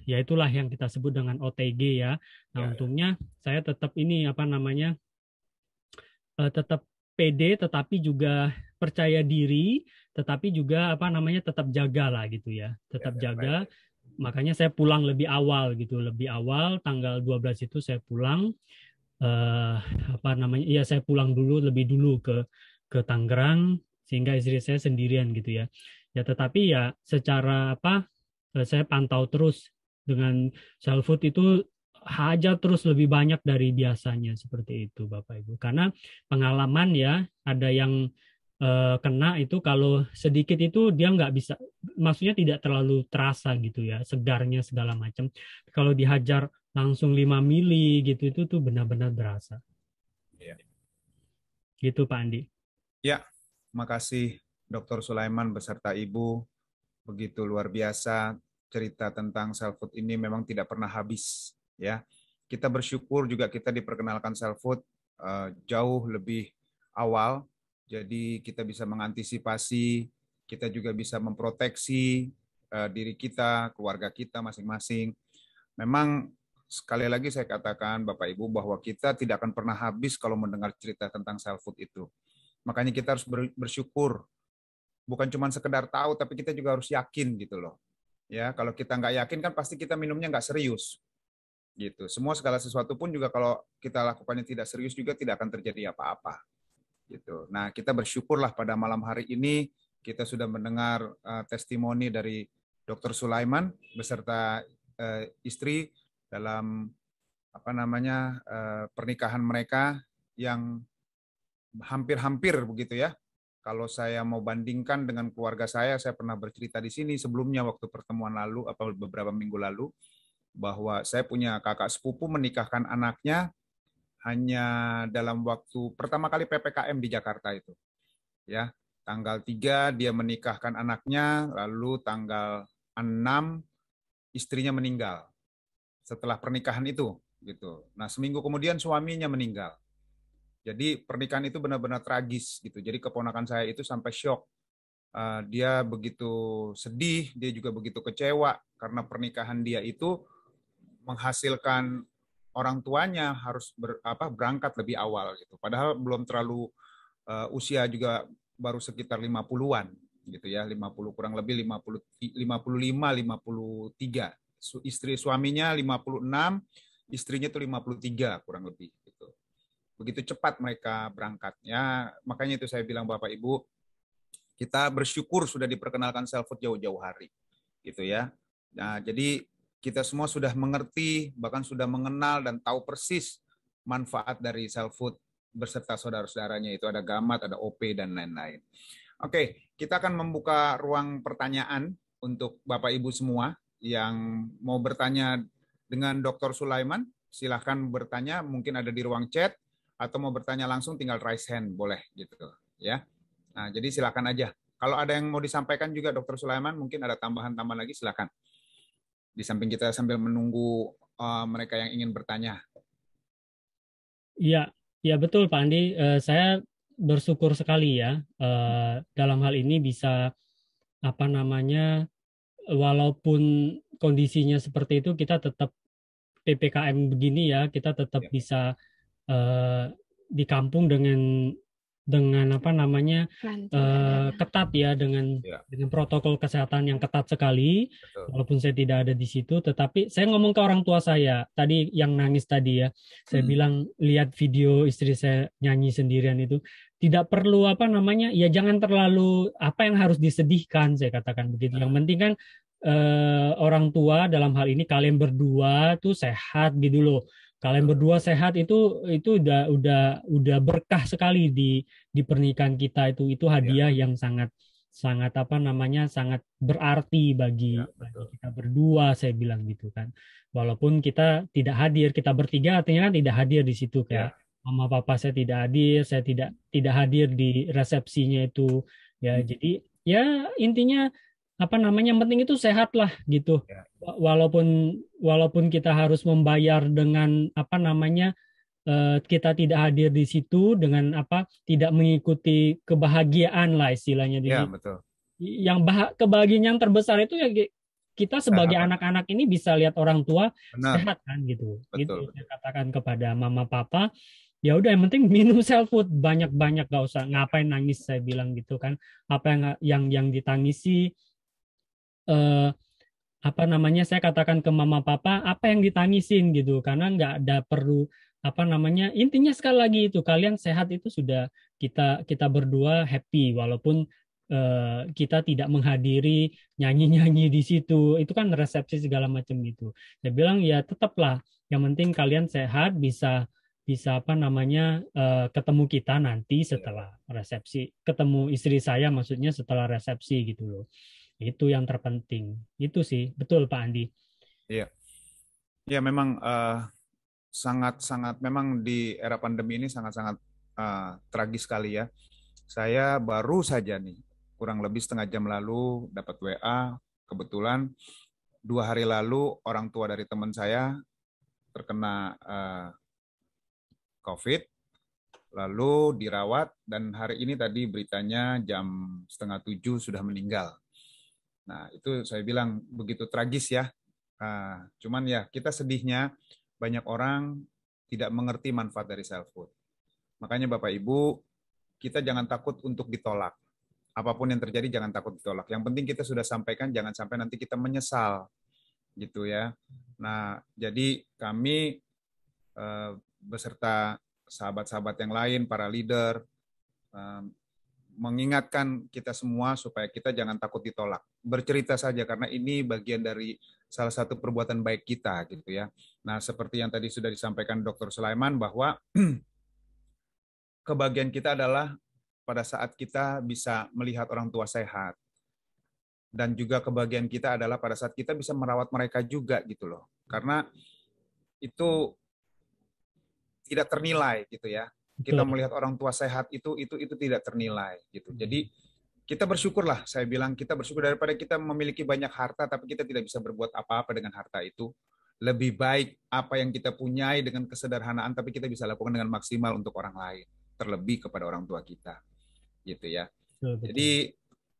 Ya itulah yang kita sebut dengan OTG ya. Nah, untungnya saya tetap ini apa namanya tetap pede, tetapi juga percaya diri, tetapi juga apa namanya tetap jaga lah gitu ya, tetap jaga. Makanya saya pulang lebih awal gitu, lebih awal tanggal 12 itu saya pulang. Apa namanya? Iya, saya pulang dulu lebih dulu ke Tangerang sehingga istri saya sendirian gitu ya. Ya tetapi ya secara apa? Saya pantau terus dengan self food itu haja terus lebih banyak dari biasanya seperti itu Bapak Ibu. Karena pengalaman ya ada yang kena itu kalau sedikit itu dia nggak bisa, maksudnya tidak terlalu terasa gitu ya, segarnya segala macam. Kalau dihajar langsung 5 mili gitu itu tuh benar-benar berasa. Ya. Gitu Pak Andi. Ya, makasih Dr. Sulaiman beserta Ibu. Begitu luar biasa cerita tentang self food ini memang tidak pernah habis ya. Kita bersyukur juga kita diperkenalkan self food jauh lebih awal. Jadi kita bisa mengantisipasi, kita juga bisa memproteksi diri kita, keluarga kita masing-masing. Memang sekali lagi saya katakan Bapak Ibu bahwa kita tidak akan pernah habis kalau mendengar cerita tentang self food itu. Makanya kita harus bersyukur. Bukan cuma sekedar tahu, tapi kita juga harus yakin gitu loh. Ya, kalau kita nggak yakin kan pasti kita minumnya nggak serius. Gitu. Semua segala sesuatu pun juga kalau kita lakukannya tidak serius juga tidak akan terjadi apa-apa. Gitu. Nah, kita bersyukurlah pada malam hari ini kita sudah mendengar testimoni dari Dr. Sulaiman beserta istri dalam apa namanya pernikahan mereka yang hampir-hampir begitu ya. Kalau saya mau bandingkan dengan keluarga saya pernah bercerita di sini sebelumnya waktu pertemuan lalu, atau beberapa minggu lalu, bahwa saya punya kakak sepupu menikahkan anaknya hanya dalam waktu pertama kali PPKM di Jakarta itu. Ya, tanggal 3 dia menikahkan anaknya, lalu tanggal 6 istrinya meninggal setelah pernikahan itu gitu. Nah, seminggu kemudian suaminya meninggal. Jadi pernikahan itu benar-benar tragis gitu. Jadi keponakan saya itu sampai shock. Dia begitu sedih, dia juga begitu kecewa karena pernikahan dia itu menghasilkan orang tuanya harus berangkat lebih awal gitu. Padahal belum terlalu usia juga baru sekitar 50-an gitu ya, 50 kurang lebih 50 55 53. Istri suaminya 56, istrinya itu 53 kurang lebih gitu. Begitu cepat mereka berangkatnya, makanya itu saya bilang Bapak Ibu, kita bersyukur sudah diperkenalkan self-food jauh-jauh hari, gitu ya. Nah, jadi kita semua sudah mengerti, bahkan sudah mengenal dan tahu persis manfaat dari self-food beserta saudara-saudaranya, itu ada Gamat, ada OP, dan lain-lain. Oke, kita akan membuka ruang pertanyaan untuk Bapak Ibu semua yang mau bertanya dengan Dr. Sulaiman, silahkan bertanya, mungkin ada di ruang chat, atau mau bertanya langsung tinggal raise hand, boleh gitu ya. Nah, jadi silakan aja. Kalau ada yang mau disampaikan juga Dr. Sulaiman, mungkin ada tambahan-tambahan lagi, silakan. Di samping kita sambil menunggu mereka yang ingin bertanya. Iya, ya betul Pak Andi. Saya bersyukur sekali ya dalam hal ini bisa walaupun kondisinya seperti itu kita tetap PPKM begini ya, kita tetap bisa di kampung dengan ketat ya, dengan protokol kesehatan yang ketat sekali. Betul. Walaupun saya tidak ada di situ, tetapi saya ngomong ke orang tua saya tadi yang nangis tadi ya, saya bilang lihat video istri saya nyanyi sendirian itu, tidak perlu ya jangan terlalu apa yang harus disedihkan, saya katakan begitu. Yang penting kan orang tua dalam hal ini kalian berdua tuh sehat gitu loh. Kalian berdua sehat itu udah berkah sekali di pernikahan kita, itu hadiah yang sangat sangat berarti bagi kita berdua, saya bilang gitu kan. Walaupun kita tidak hadir, kita bertiga artinya kan tidak hadir di situ kayak mama papa saya tidak hadir, saya tidak hadir di resepsinya itu ya. Jadi ya intinya yang penting itu sehat lah gitu. Walaupun kita harus membayar dengan kita tidak hadir di situ dengan tidak mengikuti kebahagiaan lah istilahnya. Ya, betul. Yang kebahagiaan yang terbesar itu ya kita sebagai anak-anak ini bisa lihat orang tua sehat kan gitu. Betul, Gitu saya katakan kepada mama papa. Ya udah yang penting minum self food banyak-banyak, gak usah ngapain nangis, saya bilang gitu kan. Apa yang ditangisi saya katakan ke mama papa apa yang ditangisin gitu, karena nggak ada perlu intinya sekali lagi itu kalian sehat itu sudah kita berdua happy, walaupun kita tidak menghadiri nyanyi-nyanyi di situ, itu kan resepsi segala macam gitu. Saya bilang ya tetaplah yang penting kalian sehat, bisa ketemu kita nanti setelah resepsi, ketemu istri saya maksudnya setelah resepsi gitu loh. Itu yang terpenting. Itu sih, betul Pak Andi. Iya. Ya memang sangat-sangat memang di era pandemi ini sangat-sangat tragis sekali ya. Saya baru saja nih kurang lebih setengah jam lalu dapat WA, kebetulan 2 hari lalu orang tua dari teman saya terkena COVID, lalu dirawat, dan hari ini tadi beritanya jam 6:30 sudah meninggal. Nah, itu saya bilang begitu tragis ya. Cuman ya kita sedihnya banyak orang tidak mengerti manfaat dari self food. Makanya Bapak Ibu, kita jangan takut untuk ditolak. Apapun yang terjadi jangan takut ditolak. Yang penting kita sudah sampaikan, jangan sampai nanti kita menyesal. Gitu ya. Nah, jadi kami beserta sahabat-sahabat yang lain, para leader, mengingatkan kita semua supaya kita jangan takut ditolak. Bercerita saja karena ini bagian dari salah satu perbuatan baik kita gitu ya. Nah, seperti yang tadi sudah disampaikan Dr. Sulaiman bahwa kebahagiaan kita adalah pada saat kita bisa melihat orang tua sehat. Dan juga kebahagiaan kita adalah pada saat kita bisa merawat mereka juga gitu loh. Karena itu tidak ternilai gitu ya. Kita melihat orang tua sehat itu tidak ternilai gitu. Jadi kita bersyukurlah, saya bilang kita bersyukur daripada kita memiliki banyak harta tapi kita tidak bisa berbuat apa-apa dengan harta itu. Lebih baik apa yang kita punyai dengan kesederhanaan tapi kita bisa lakukan dengan maksimal untuk orang lain, terlebih kepada orang tua kita. Gitu ya. Jadi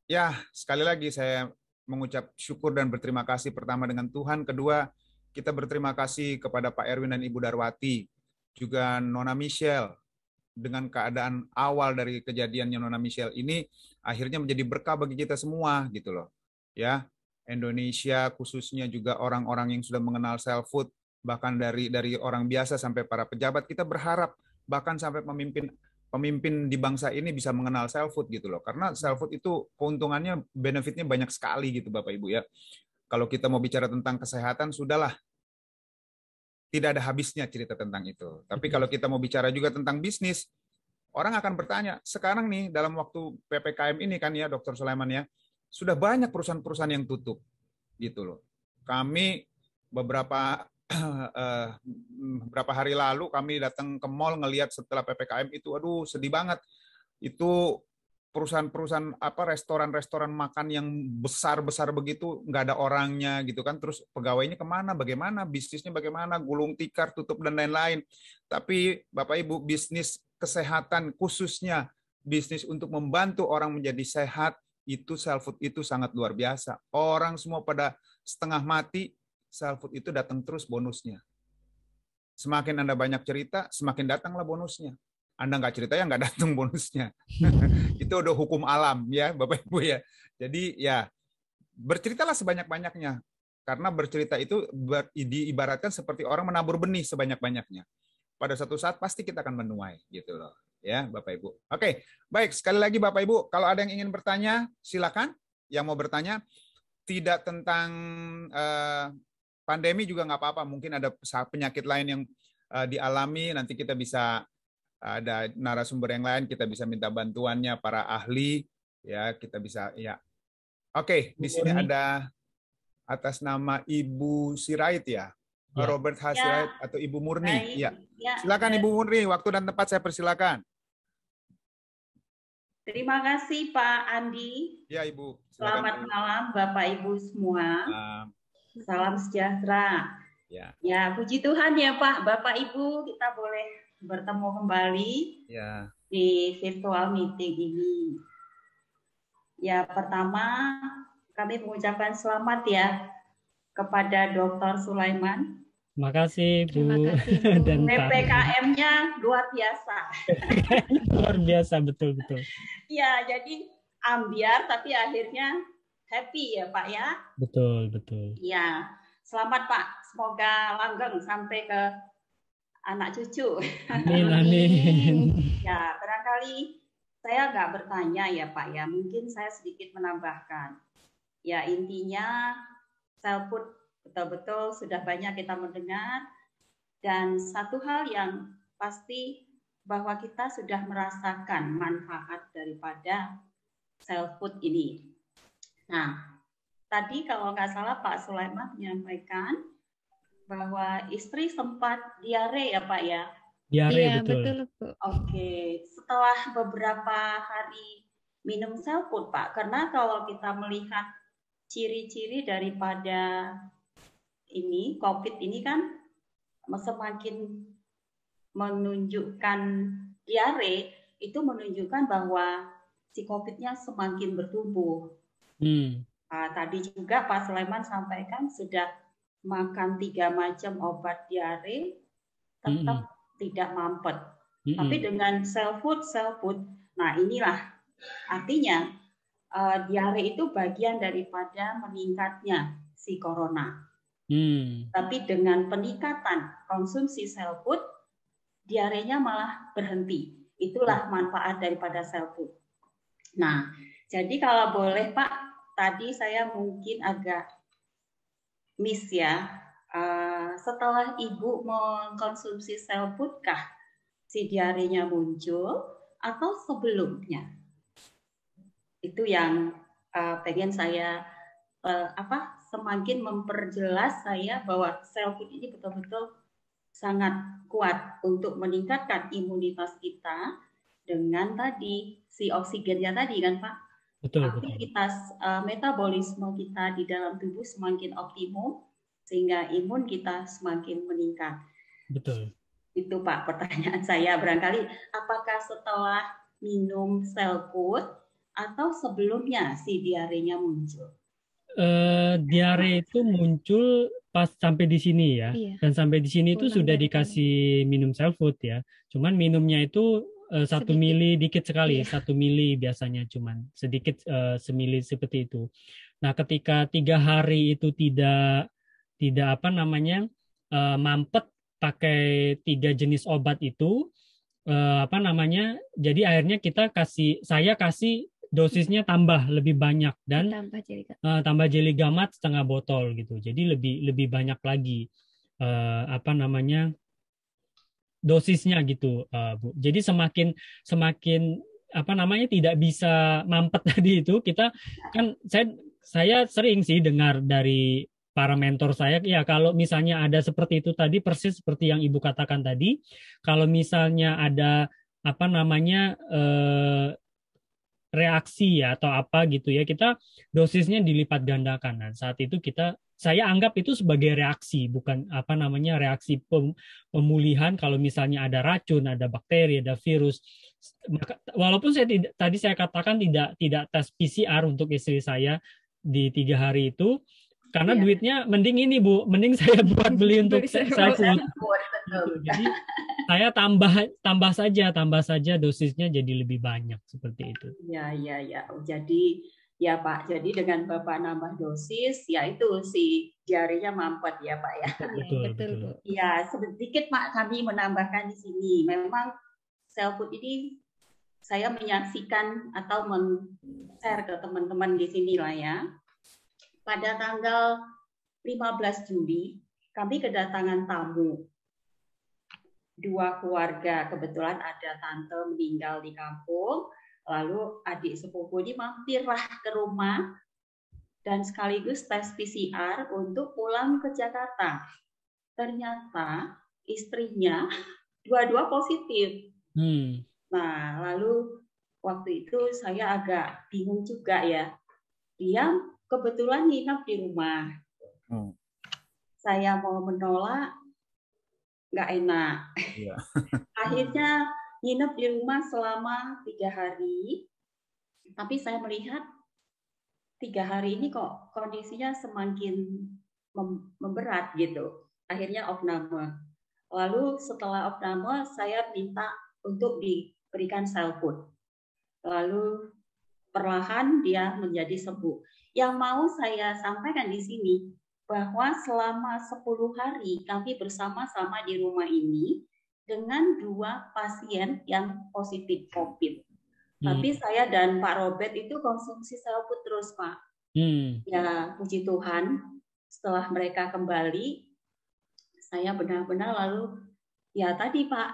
ya, sekali lagi saya mengucap syukur dan berterima kasih pertama dengan Tuhan. Kedua, kita berterima kasih kepada Pak Erwin dan Ibu Darwati, juga Nona Michelle. Dengan keadaan awal dari kejadiannya Nona Michelle ini, akhirnya menjadi berkah bagi kita semua, gitu loh. Ya, Indonesia khususnya juga orang-orang yang sudah mengenal self food, bahkan dari orang biasa sampai para pejabat, kita berharap bahkan sampai pemimpin di bangsa ini bisa mengenal self food gitu loh. Karena self food itu keuntungannya, benefitnya banyak sekali gitu Bapak Ibu ya. Kalau kita mau bicara tentang kesehatan, sudahlah. Tidak ada habisnya cerita tentang itu. Tapi kalau kita mau bicara juga tentang bisnis, orang akan bertanya, sekarang nih dalam waktu PPKM ini kan ya Dr. Sulaiman ya, sudah banyak perusahaan-perusahaan yang tutup gitu loh. Kami beberapa hari lalu kami datang ke mall ngelihat setelah PPKM itu, aduh sedih banget. Itu perusahaan-perusahaan restoran-restoran makan yang besar-besar begitu nggak ada orangnya gitu kan, terus pegawainya kemana, bagaimana, bisnisnya bagaimana, gulung tikar, tutup dan lain-lain. Tapi Bapak Ibu, bisnis kesehatan khususnya bisnis untuk membantu orang menjadi sehat itu self food itu sangat luar biasa. Orang semua pada setengah mati, self food itu datang terus bonusnya. Semakin Anda banyak cerita, semakin datanglah bonusnya. Anda nggak cerita ya nggak datang bonusnya. Itu udah hukum alam ya Bapak Ibu ya. Jadi ya berceritalah sebanyak-banyaknya. Karena bercerita itu diibaratkan seperti orang menabur benih sebanyak-banyaknya. Pada suatu saat pasti kita akan menuai gitu loh ya Bapak Ibu. Oke, baik, sekali lagi Bapak Ibu, kalau ada yang ingin bertanya silakan. Yang mau bertanya tidak tentang pandemi juga nggak apa-apa, mungkin ada penyakit lain yang dialami, nanti kita bisa ada narasumber yang lain, kita bisa minta bantuannya para ahli ya, kita bisa ya. Oke, di sini ada atas nama Ibu Sirait ya. Robert H. Sirait atau Ibu Murni. Ya. Silakan Ibu Murni, waktu dan tempat saya persilakan. Terima kasih Pak Andi. Ya Ibu. Silakan, selamat malam Bapak Ibu semua. Salam sejahtera. Ya, puji Tuhan ya Pak, Bapak Ibu, kita boleh bertemu kembali di virtual meeting ini. Ya, pertama kami mengucapkan selamat ya kepada Dr. Sulaiman. Terima kasih Bu. Dan PPKM-nya luar biasa. Luar biasa, betul-betul. Ya, jadi ambiar tapi akhirnya happy ya Pak ya. Betul. Ya, selamat Pak. Semoga langgeng sampai ke anak cucu. Amin. Ya, barangkali saya nggak bertanya ya Pak ya. Mungkin saya sedikit menambahkan. Ya, intinya self food betul-betul sudah banyak kita mendengar. Dan satu hal yang pasti bahwa kita sudah merasakan manfaat daripada self food ini. Nah, tadi kalau nggak salah Pak Sulaiman menyampaikan bahwa istri sempat diare ya Pak ya? Diare, betul. Oke, setelah beberapa hari minum self food Pak, karena kalau kita melihat ciri-ciri daripada ini COVID ini kan semakin menunjukkan diare, itu menunjukkan bahwa si COVID-nya semakin bertumbuh. Tadi juga Pak Sulaiman sampaikan sudah makan 3 macam obat diare tetap tidak mampet. Tapi dengan self food, nah inilah artinya diare itu bagian daripada meningkatnya si corona. Tapi dengan peningkatan konsumsi self food, diarenya malah berhenti. Itulah manfaat daripada self food. Nah, jadi kalau boleh Pak, tadi saya mungkin agak miss ya. Setelah Ibu mengkonsumsi self food kah si diarenya muncul atau sebelumnya. Itu yang pengen saya semakin memperjelas saya bahwa self food ini betul-betul sangat kuat untuk meningkatkan imunitas kita dengan tadi si oksigennya tadi kan Pak. Betul. Aktivitas metabolisme kita di dalam tubuh semakin optimum sehingga imun kita semakin meningkat. Betul. Itu Pak pertanyaan saya, barangkali apakah setelah minum self food atau sebelumnya si diarenya muncul? Diare itu muncul pas sampai di sini ya. Iya. Dan sampai di sini itu Pulang sudah dari dikasih minum self food ya. Cuman minumnya itu 1 Sedikit. mili dikit sekali, Iya. 1 mili biasanya cuman sedikit, semili seperti itu. Nah, ketika 3 hari itu tidak mampet pakai 3 jenis obat itu, jadi akhirnya saya kasih dosisnya tambah lebih banyak dan tambah jeligamat setengah botol gitu. Jadi lebih banyak lagi dosisnya gitu, Bu. Jadi semakin tidak bisa mampet tadi itu, kita kan saya sering sih dengar dari para mentor saya, ya kalau misalnya ada seperti itu tadi, persis seperti yang Ibu katakan tadi, kalau misalnya ada reaksi ya atau apa gitu ya, kita dosisnya dilipat gandakan. Nah, saat itu saya anggap itu sebagai reaksi, bukan reaksi pemulihan. Kalau misalnya ada racun, ada bakteri, ada virus, walaupun tadi saya katakan tidak tes PCR untuk istri saya di 3 hari itu, karena duitnya mending ini Bu, mending saya buat beli untuk self food. Jadi saya tambah saja dosisnya jadi lebih banyak seperti itu. Ya. Jadi ya Pak, jadi dengan Bapak nambah dosis, ya itu si diarenya mampet ya Pak ya. Betul. Ya, sedikit Pak kami menambahkan di sini. Memang self food ini saya menyaksikan atau men-share ke teman-teman di sini lah ya. Pada tanggal 15 Juli kami kedatangan tamu. 2 keluarga, kebetulan ada tante meninggal di kampung, lalu adik sepupu ini mampirlah ke rumah dan sekaligus tes PCR untuk pulang ke Jakarta. Ternyata istrinya dua-dua positif. Nah, lalu waktu itu saya agak bingung juga ya. Dia kebetulan nginap di rumah. Saya mau menolak, nggak enak. Iya. Akhirnya nginep di rumah selama 3 hari. Tapi saya melihat 3 hari ini kok kondisinya semakin memberat gitu. Akhirnya opname. Lalu setelah opname saya minta untuk diberikan self food. Lalu perlahan dia menjadi sembuh. Yang mau saya sampaikan di sini bahwa selama 10 hari kami bersama-sama di rumah ini dengan 2 pasien yang positif COVID. Tapi saya dan Pak Robert itu konsumsi self food terus Pak. Ya puji Tuhan, setelah mereka kembali, saya benar-benar lalu ya tadi Pak,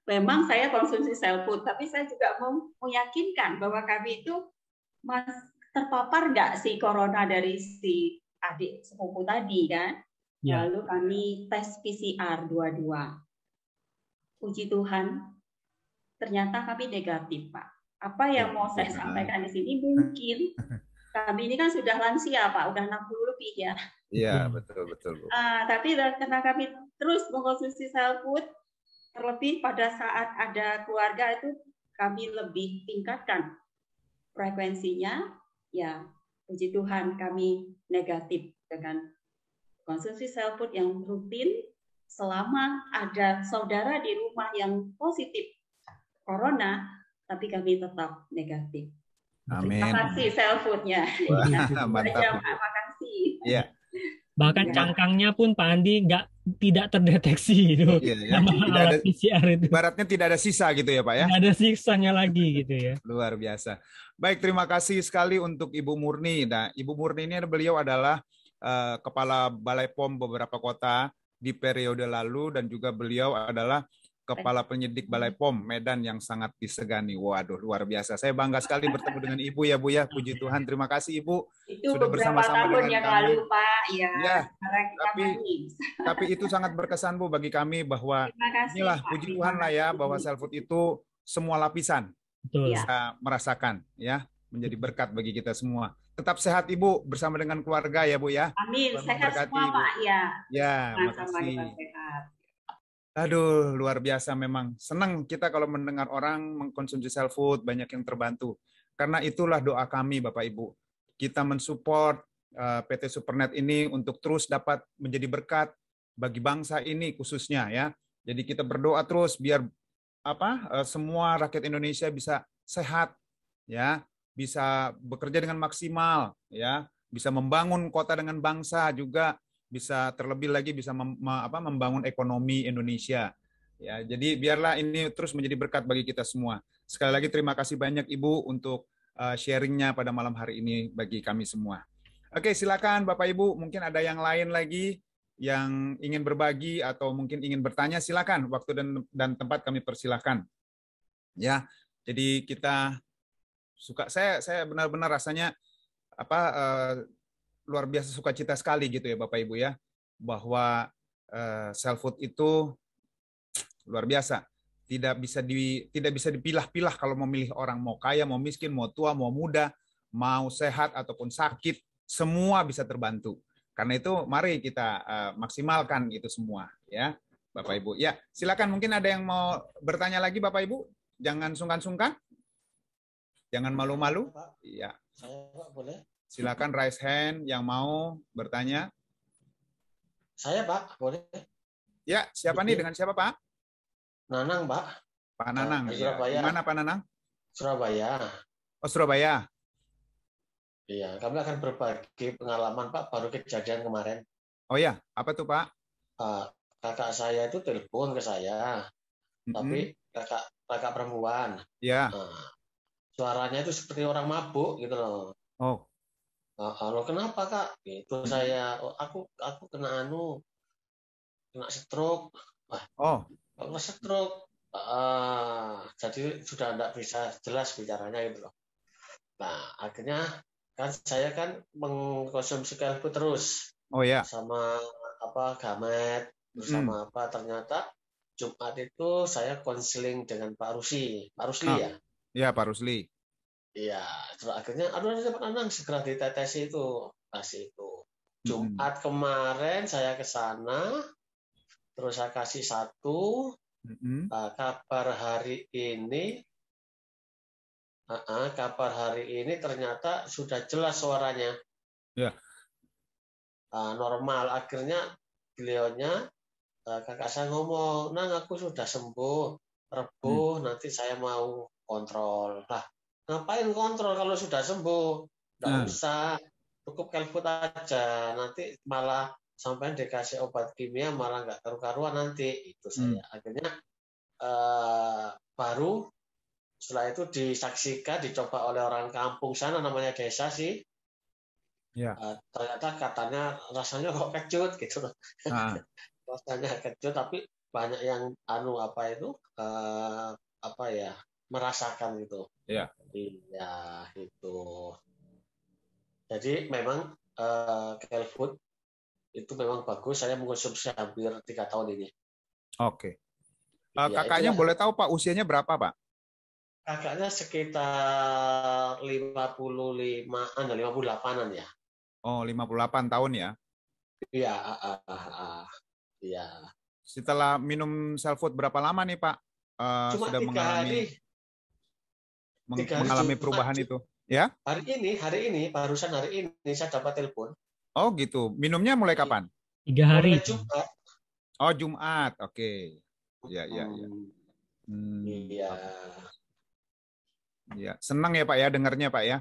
memang saya konsumsi self food, tapi saya juga mau meyakinkan bahwa kami itu terpapar nggak si corona dari si adik sepupu tadi kan. Lalu kami tes PCR 2-2. Puji Tuhan, ternyata kami negatif Pak. Apa yang mau saya sampaikan di sini, mungkin kami ini kan sudah lansia Pak, udah 60 lebih ya. Iya, betul Bu. Tapi karena kami terus mengkonsumsi self food, terlebih pada saat ada keluarga itu kami lebih tingkatkan frekuensinya. Ya, puji Tuhan kami negatif dengan konsumsi self food yang rutin selama ada saudara di rumah yang positif corona, tapi kami tetap negatif. Amin. Terima kasih self foodnya. Mantap. Terima kasih. Iya. Bahkan cangkangnya pun Pak Andi tidak terdeteksi itu. Sama alat PCR itu. Ibaratnya tidak ada sisa gitu ya Pak ya? Tidak ada sisanya lagi gitu ya. Luar biasa. Baik, terima kasih sekali untuk Ibu Murni. Nah, Ibu Murni ini beliau adalah Kepala Balai POM beberapa kota di periode lalu dan juga beliau adalah Kepala Penyidik Balai POM Medan yang sangat disegani. Waduh, luar biasa. Saya bangga sekali bertemu dengan Ibu ya, Bu ya. Puji Tuhan, terima kasih Ibu. Itu Sudah beberapa bersama-sama tahun dengan yang kami. lalu, Pak. Ya, Ya, sekarang kita tapi itu sangat berkesan, Bu, bagi kami bahwa Terima kasih, inilah Pak. puji Terima Tuhan lah ya, kasih. bahwa self-food itu semua lapisan Betul. Ya. bisa merasakan ya, menjadi berkat bagi kita semua. Tetap sehat Ibu bersama dengan keluarga ya, Bu ya. Amin. Tuhan Sehat memberkati, semua, Ibu. Pak. Ya. Ya, Sama-sama makasih. kita sehat. Aduh, luar biasa memang. Senang kita kalau mendengar orang mengkonsumsi self food, banyak yang terbantu. Karena itulah doa kami Bapak Ibu. Kita mensupport PT Supernet ini untuk terus dapat menjadi berkat bagi bangsa ini khususnya ya. Jadi kita berdoa terus biar semua rakyat Indonesia bisa sehat ya, bisa bekerja dengan maksimal ya, bisa membangun kota dengan bangsa juga, bisa terlebih lagi bisa membangun ekonomi Indonesia. Ya, jadi biarlah ini terus menjadi berkat bagi kita semua. Sekali lagi terima kasih banyak Ibu untuk sharingnya pada malam hari ini bagi kami semua. Oke, silakan Bapak Ibu, mungkin ada yang lain lagi yang ingin berbagi atau mungkin ingin bertanya, silakan. Waktu dan tempat kami persilahkan. Ya, jadi kita saya benar-benar rasanya luar biasa sukacita sekali gitu ya Bapak Ibu ya, bahwa self food itu luar biasa. Tidak bisa dipilah-pilah kalau memilih orang, mau kaya, mau miskin, mau tua, mau muda, mau sehat ataupun sakit, semua bisa terbantu. Karena itu mari kita maksimalkan itu semua ya Bapak Ibu. Ya, silakan, mungkin ada yang mau bertanya lagi Bapak Ibu. Jangan sungkan-sungkan. Jangan malu-malu. Iya. Saya Pak boleh? Silakan raise hand yang mau bertanya. Saya Pak boleh? Ya, siapa nih? Dengan siapa Pak? Nanang Pak. Pak Nanang. Ya. Surabaya. Di mana Pak Nanang? Surabaya. Oh, Surabaya. Iya, kami akan berbagi pengalaman Pak, baru kejadian kemarin. Oh ya, apa tuh Pak? Kakak saya itu telepon ke saya, tapi kakak perempuan. Ya. Suaranya itu seperti orang mabuk gitu loh. Oh. Lo kenapa Kak? Itu saya, aku kena stroke. Kena stroke. Jadi sudah tidak bisa jelas bicaranya gitu loh. Nah, akhirnya kan saya kan mengkonsumsi kalbu terus. Oh ya. Sama gamet, bersama ternyata Jumat itu saya konseling dengan Pak Rusli ya. Iya, Pak Rusli. Iya, terus akhirnya dapat Anang segera ditetesi itu. Kasih itu. Jumat kemarin saya ke sana, terus saya kasih 1. Kabar hari ini ternyata sudah jelas suaranya. Ya. Normal. Akhirnya beliaunya, kakak saya ngomong, Nang aku sudah sembuh, Rebo nanti saya mau kontrol. Lah, ngapain kontrol kalau sudah sembuh? Nggak usah, cukup kalbut aja. Nanti malah sampai dikasih obat kimia malah nggak karu-karuan nanti. Itu saya. Akhirnya baru setelah itu disaksikan, dicoba oleh orang kampung sana, namanya desa sih. Ya. Ternyata katanya rasanya kok kecut gitu. Rasanya kecut, tapi banyak yang merasakan gitu. Ya. Iya, itu. Jadi memang Kell Food itu memang bagus. Saya mengkonsumsi hampir 3 tahun ini. Oke. Kakaknya boleh tahu Pak usianya berapa Pak? Kakaknya sekitar 58-an ya. Oh, 58 tahun ya? Iya. Iya. Setelah minum self food berapa lama nih Pak? Cuma sudah 3 hari. Mengalami perubahan itu, ya? Hari ini, barusan hari ini saya dapat telepon. Oh gitu. Minumnya mulai kapan? 3 hari. Mulai Jumat. Oh Jumat, oke. Iya. Iya. Senang ya Pak ya dengarnya Pak ya?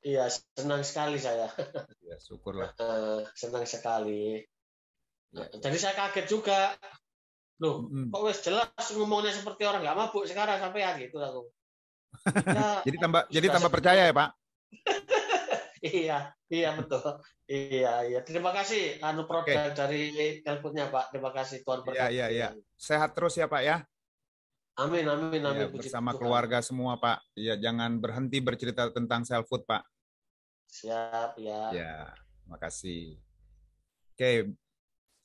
Iya, senang sekali saya. Ya, syukurlah. Senang sekali. Jadi saya kaget juga. Loh, kok wes jelas ngomongnya seperti orang nggak mabuk sekarang sampai gitu aku. Ya, jadi tambah percaya ya Pak? Iya betul. Iya. Terima kasih produk dari Telputnya Pak. Terima kasih Tuhan berkati. Iya. Sehat terus ya Pak ya. Amin. Ya, Puji bersama Tuhan. keluarga semua Pak. Ya, jangan berhenti bercerita tentang self food Pak. Siap ya. Ya, makasih. Oke,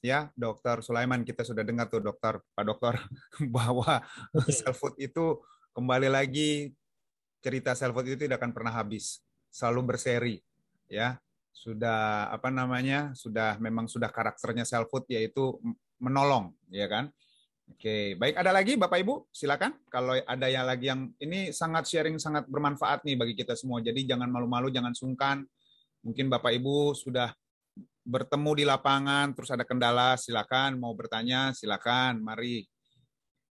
ya Dokter Sulaiman, kita sudah dengar tuh Pak Dokter bahwa self food itu kembali lagi, cerita self food itu tidak akan pernah habis, selalu berseri, ya. Sudah memang sudah karakternya self food, yaitu menolong, ya kan. Oke, baik, ada lagi Bapak Ibu, silakan. Kalau ada yang lagi yang ini sangat sharing, sangat bermanfaat nih bagi kita semua. Jadi jangan malu-malu, jangan sungkan. Mungkin Bapak Ibu sudah bertemu di lapangan, terus ada kendala, silakan. Mau bertanya, silakan. Mari.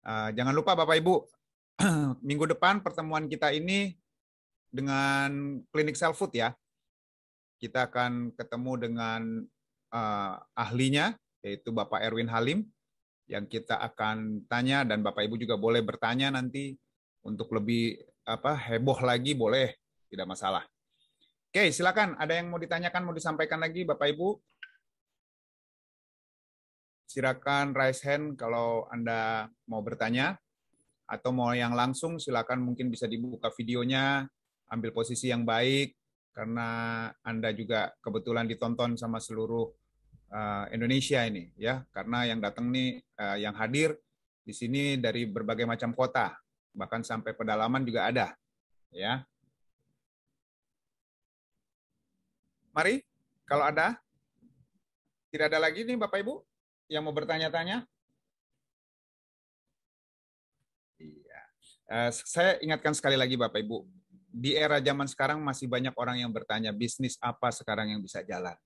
Jangan lupa Bapak Ibu, minggu depan pertemuan kita ini dengan klinik self food ya. Kita akan ketemu dengan ahlinya, yaitu Bapak Erwin Halim, yang kita akan tanya, dan Bapak Ibu juga boleh bertanya nanti untuk lebih heboh lagi, boleh, tidak masalah. Oke, silakan. Ada yang mau ditanyakan, mau disampaikan lagi Bapak Ibu? Silakan raise hand kalau Anda mau bertanya, atau mau yang langsung silakan, mungkin bisa dibuka videonya, ambil posisi yang baik, karena Anda juga kebetulan ditonton sama seluruh Indonesia ini ya, karena yang datang nih yang hadir di sini dari berbagai macam kota, bahkan sampai pedalaman juga ada ya. Mari, kalau ada, tidak ada lagi nih Bapak Ibu yang mau bertanya-tanya. Iya. Saya ingatkan sekali lagi Bapak Ibu, di era zaman sekarang masih banyak orang yang bertanya bisnis apa sekarang yang bisa jalan.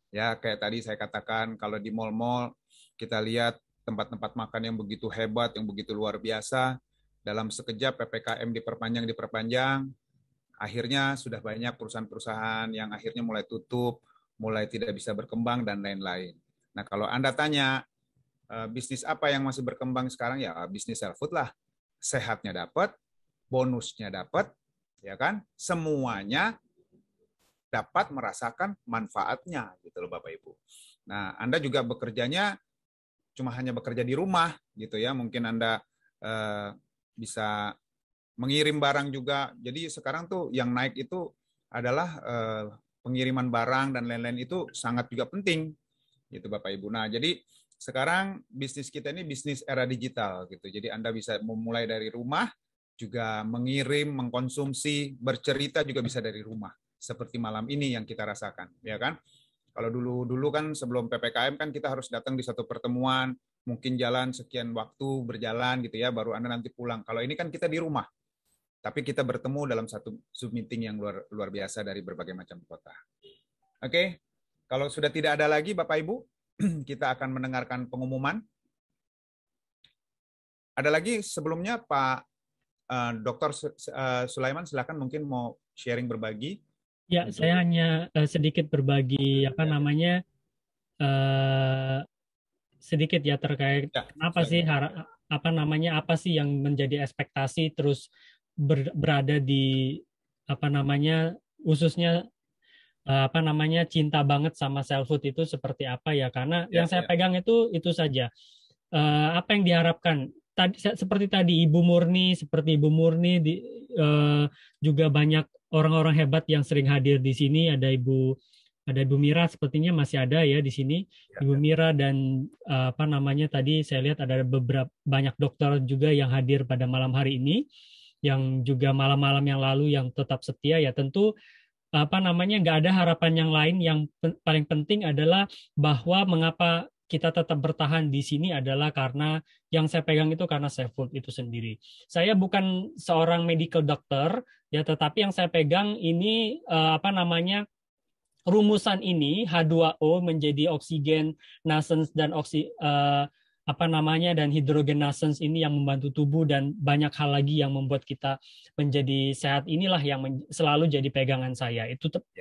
Ya, kayak tadi saya katakan, kalau di mal-mal kita lihat tempat-tempat makan yang begitu hebat, yang begitu luar biasa, dalam sekejap PPKM diperpanjang, akhirnya sudah banyak perusahaan-perusahaan yang akhirnya mulai tutup, mulai tidak bisa berkembang, dan lain-lain. Nah, kalau Anda tanya, bisnis apa yang masih berkembang sekarang? Ya, bisnis self food lah. Sehatnya dapat, bonusnya dapat, ya kan? Semuanya dapat merasakan manfaatnya, gitu loh Bapak Ibu. Nah, Anda juga bekerjanya cuma hanya bekerja di rumah, gitu ya. Mungkin Anda bisa mengirim barang juga. Jadi sekarang tuh yang naik itu adalah pengiriman barang dan lain-lain, itu sangat juga penting, gitu Bapak Ibu. Nah, jadi sekarang bisnis kita ini bisnis era digital, gitu. Jadi Anda bisa memulai dari rumah, juga mengirim, mengkonsumsi, bercerita juga bisa dari rumah. Seperti malam ini yang kita rasakan, ya kan? Kalau dulu kan sebelum PPKM kan kita harus datang di satu pertemuan, mungkin jalan sekian waktu berjalan gitu ya, baru Anda nanti pulang. Kalau ini kan kita di rumah, tapi kita bertemu dalam satu Zoom meeting yang luar biasa dari berbagai macam kota. Oke, kalau sudah tidak ada lagi Bapak Ibu, kita akan mendengarkan pengumuman. Ada lagi sebelumnya Pak Dr. Sulaiman, silakan, mungkin mau sharing, berbagi. Ya, saya hanya sedikit berbagi sedikit ya terkait kenapa sih apa sih yang menjadi ekspektasi terus berada di khususnya cinta banget sama self food itu seperti apa ya, karena yang saya pegang itu saja. Apa yang diharapkan seperti tadi Ibu Murni juga banyak orang-orang hebat yang sering hadir di sini. Ada Ibu Mira, sepertinya masih ada ya di sini. Ibu Mira, dan tadi saya lihat ada banyak dokter juga yang hadir pada malam hari ini, yang juga malam-malam yang lalu yang tetap setia ya. Tentu nggak ada harapan yang lain. Yang paling penting adalah bahwa mengapa kita tetap bertahan di sini adalah karena yang saya pegang itu karena self food itu sendiri. Saya bukan seorang medical doctor ya, tetapi yang saya pegang ini rumusan ini H2O menjadi oksigen nascens dan dan hidrogen nascens ini yang membantu tubuh, dan banyak hal lagi yang membuat kita menjadi sehat. Inilah yang selalu jadi pegangan saya.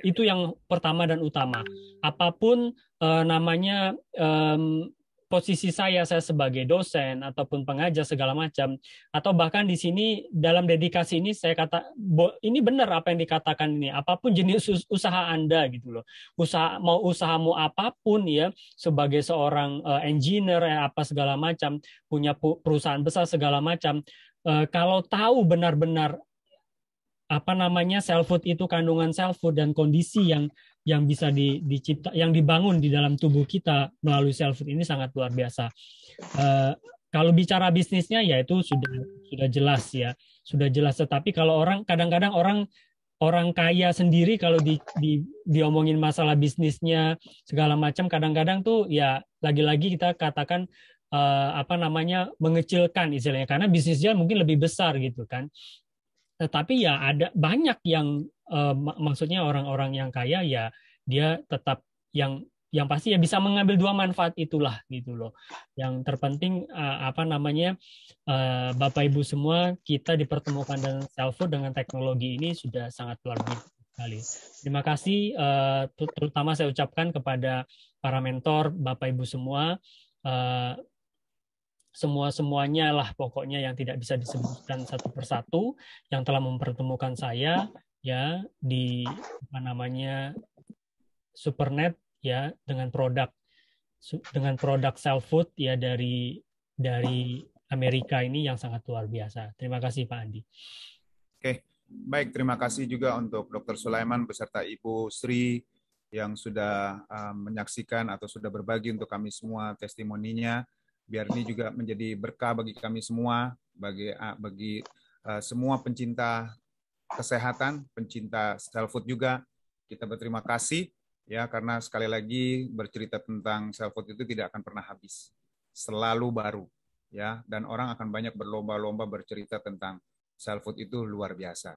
Itu yang pertama dan utama. Apapun posisi saya sebagai dosen ataupun pengajar segala macam, atau bahkan di sini dalam dedikasi ini saya kata ini benar apa yang dikatakan ini, apapun jenis usaha Anda gitu loh, usahamu apapun ya, sebagai seorang engineer apa segala macam, punya perusahaan besar segala macam, kalau tahu benar-benar apa namanya self food itu, kandungan self food dan kondisi yang bisa yang dibangun di dalam tubuh kita melalui self food ini sangat luar biasa. Kalau bicara bisnisnya ya itu sudah jelas ya, sudah jelas. Tetapi kalau kadang-kadang orang kaya sendiri kalau diomongin masalah bisnisnya segala macam, kadang-kadang tuh ya lagi-lagi kita katakan apa namanya mengecilkan istilahnya, karena bisnisnya mungkin lebih besar gitu kan. Tetapi ya ada banyak yang maksudnya orang-orang yang kaya ya dia tetap yang pasti ya bisa mengambil dua manfaat itulah gitu loh. Yang terpenting apa namanya Bapak Ibu semua, kita dipertemukan dengan self food dengan teknologi ini sudah sangat luar biasa sekali. Terima kasih terutama saya ucapkan kepada para mentor Bapak Ibu semua. Semuanya lah pokoknya yang tidak bisa disebutkan satu persatu yang telah mempertemukan saya ya di apa namanya Supernet ya dengan produk self food ya dari Amerika ini yang sangat luar biasa. Terima kasih Pak Andi. Oke, baik, terima kasih juga untuk Dr. Sulaiman beserta Ibu Sri yang sudah menyaksikan atau sudah berbagi untuk kami semua testimoninya. Biar ini juga menjadi berkah bagi kami semua, bagi semua pencinta kesehatan, pencinta self food juga. Kita berterima kasih ya, karena sekali lagi bercerita tentang self food itu tidak akan pernah habis, selalu baru ya, dan orang akan banyak berlomba-lomba bercerita tentang self food itu luar biasa.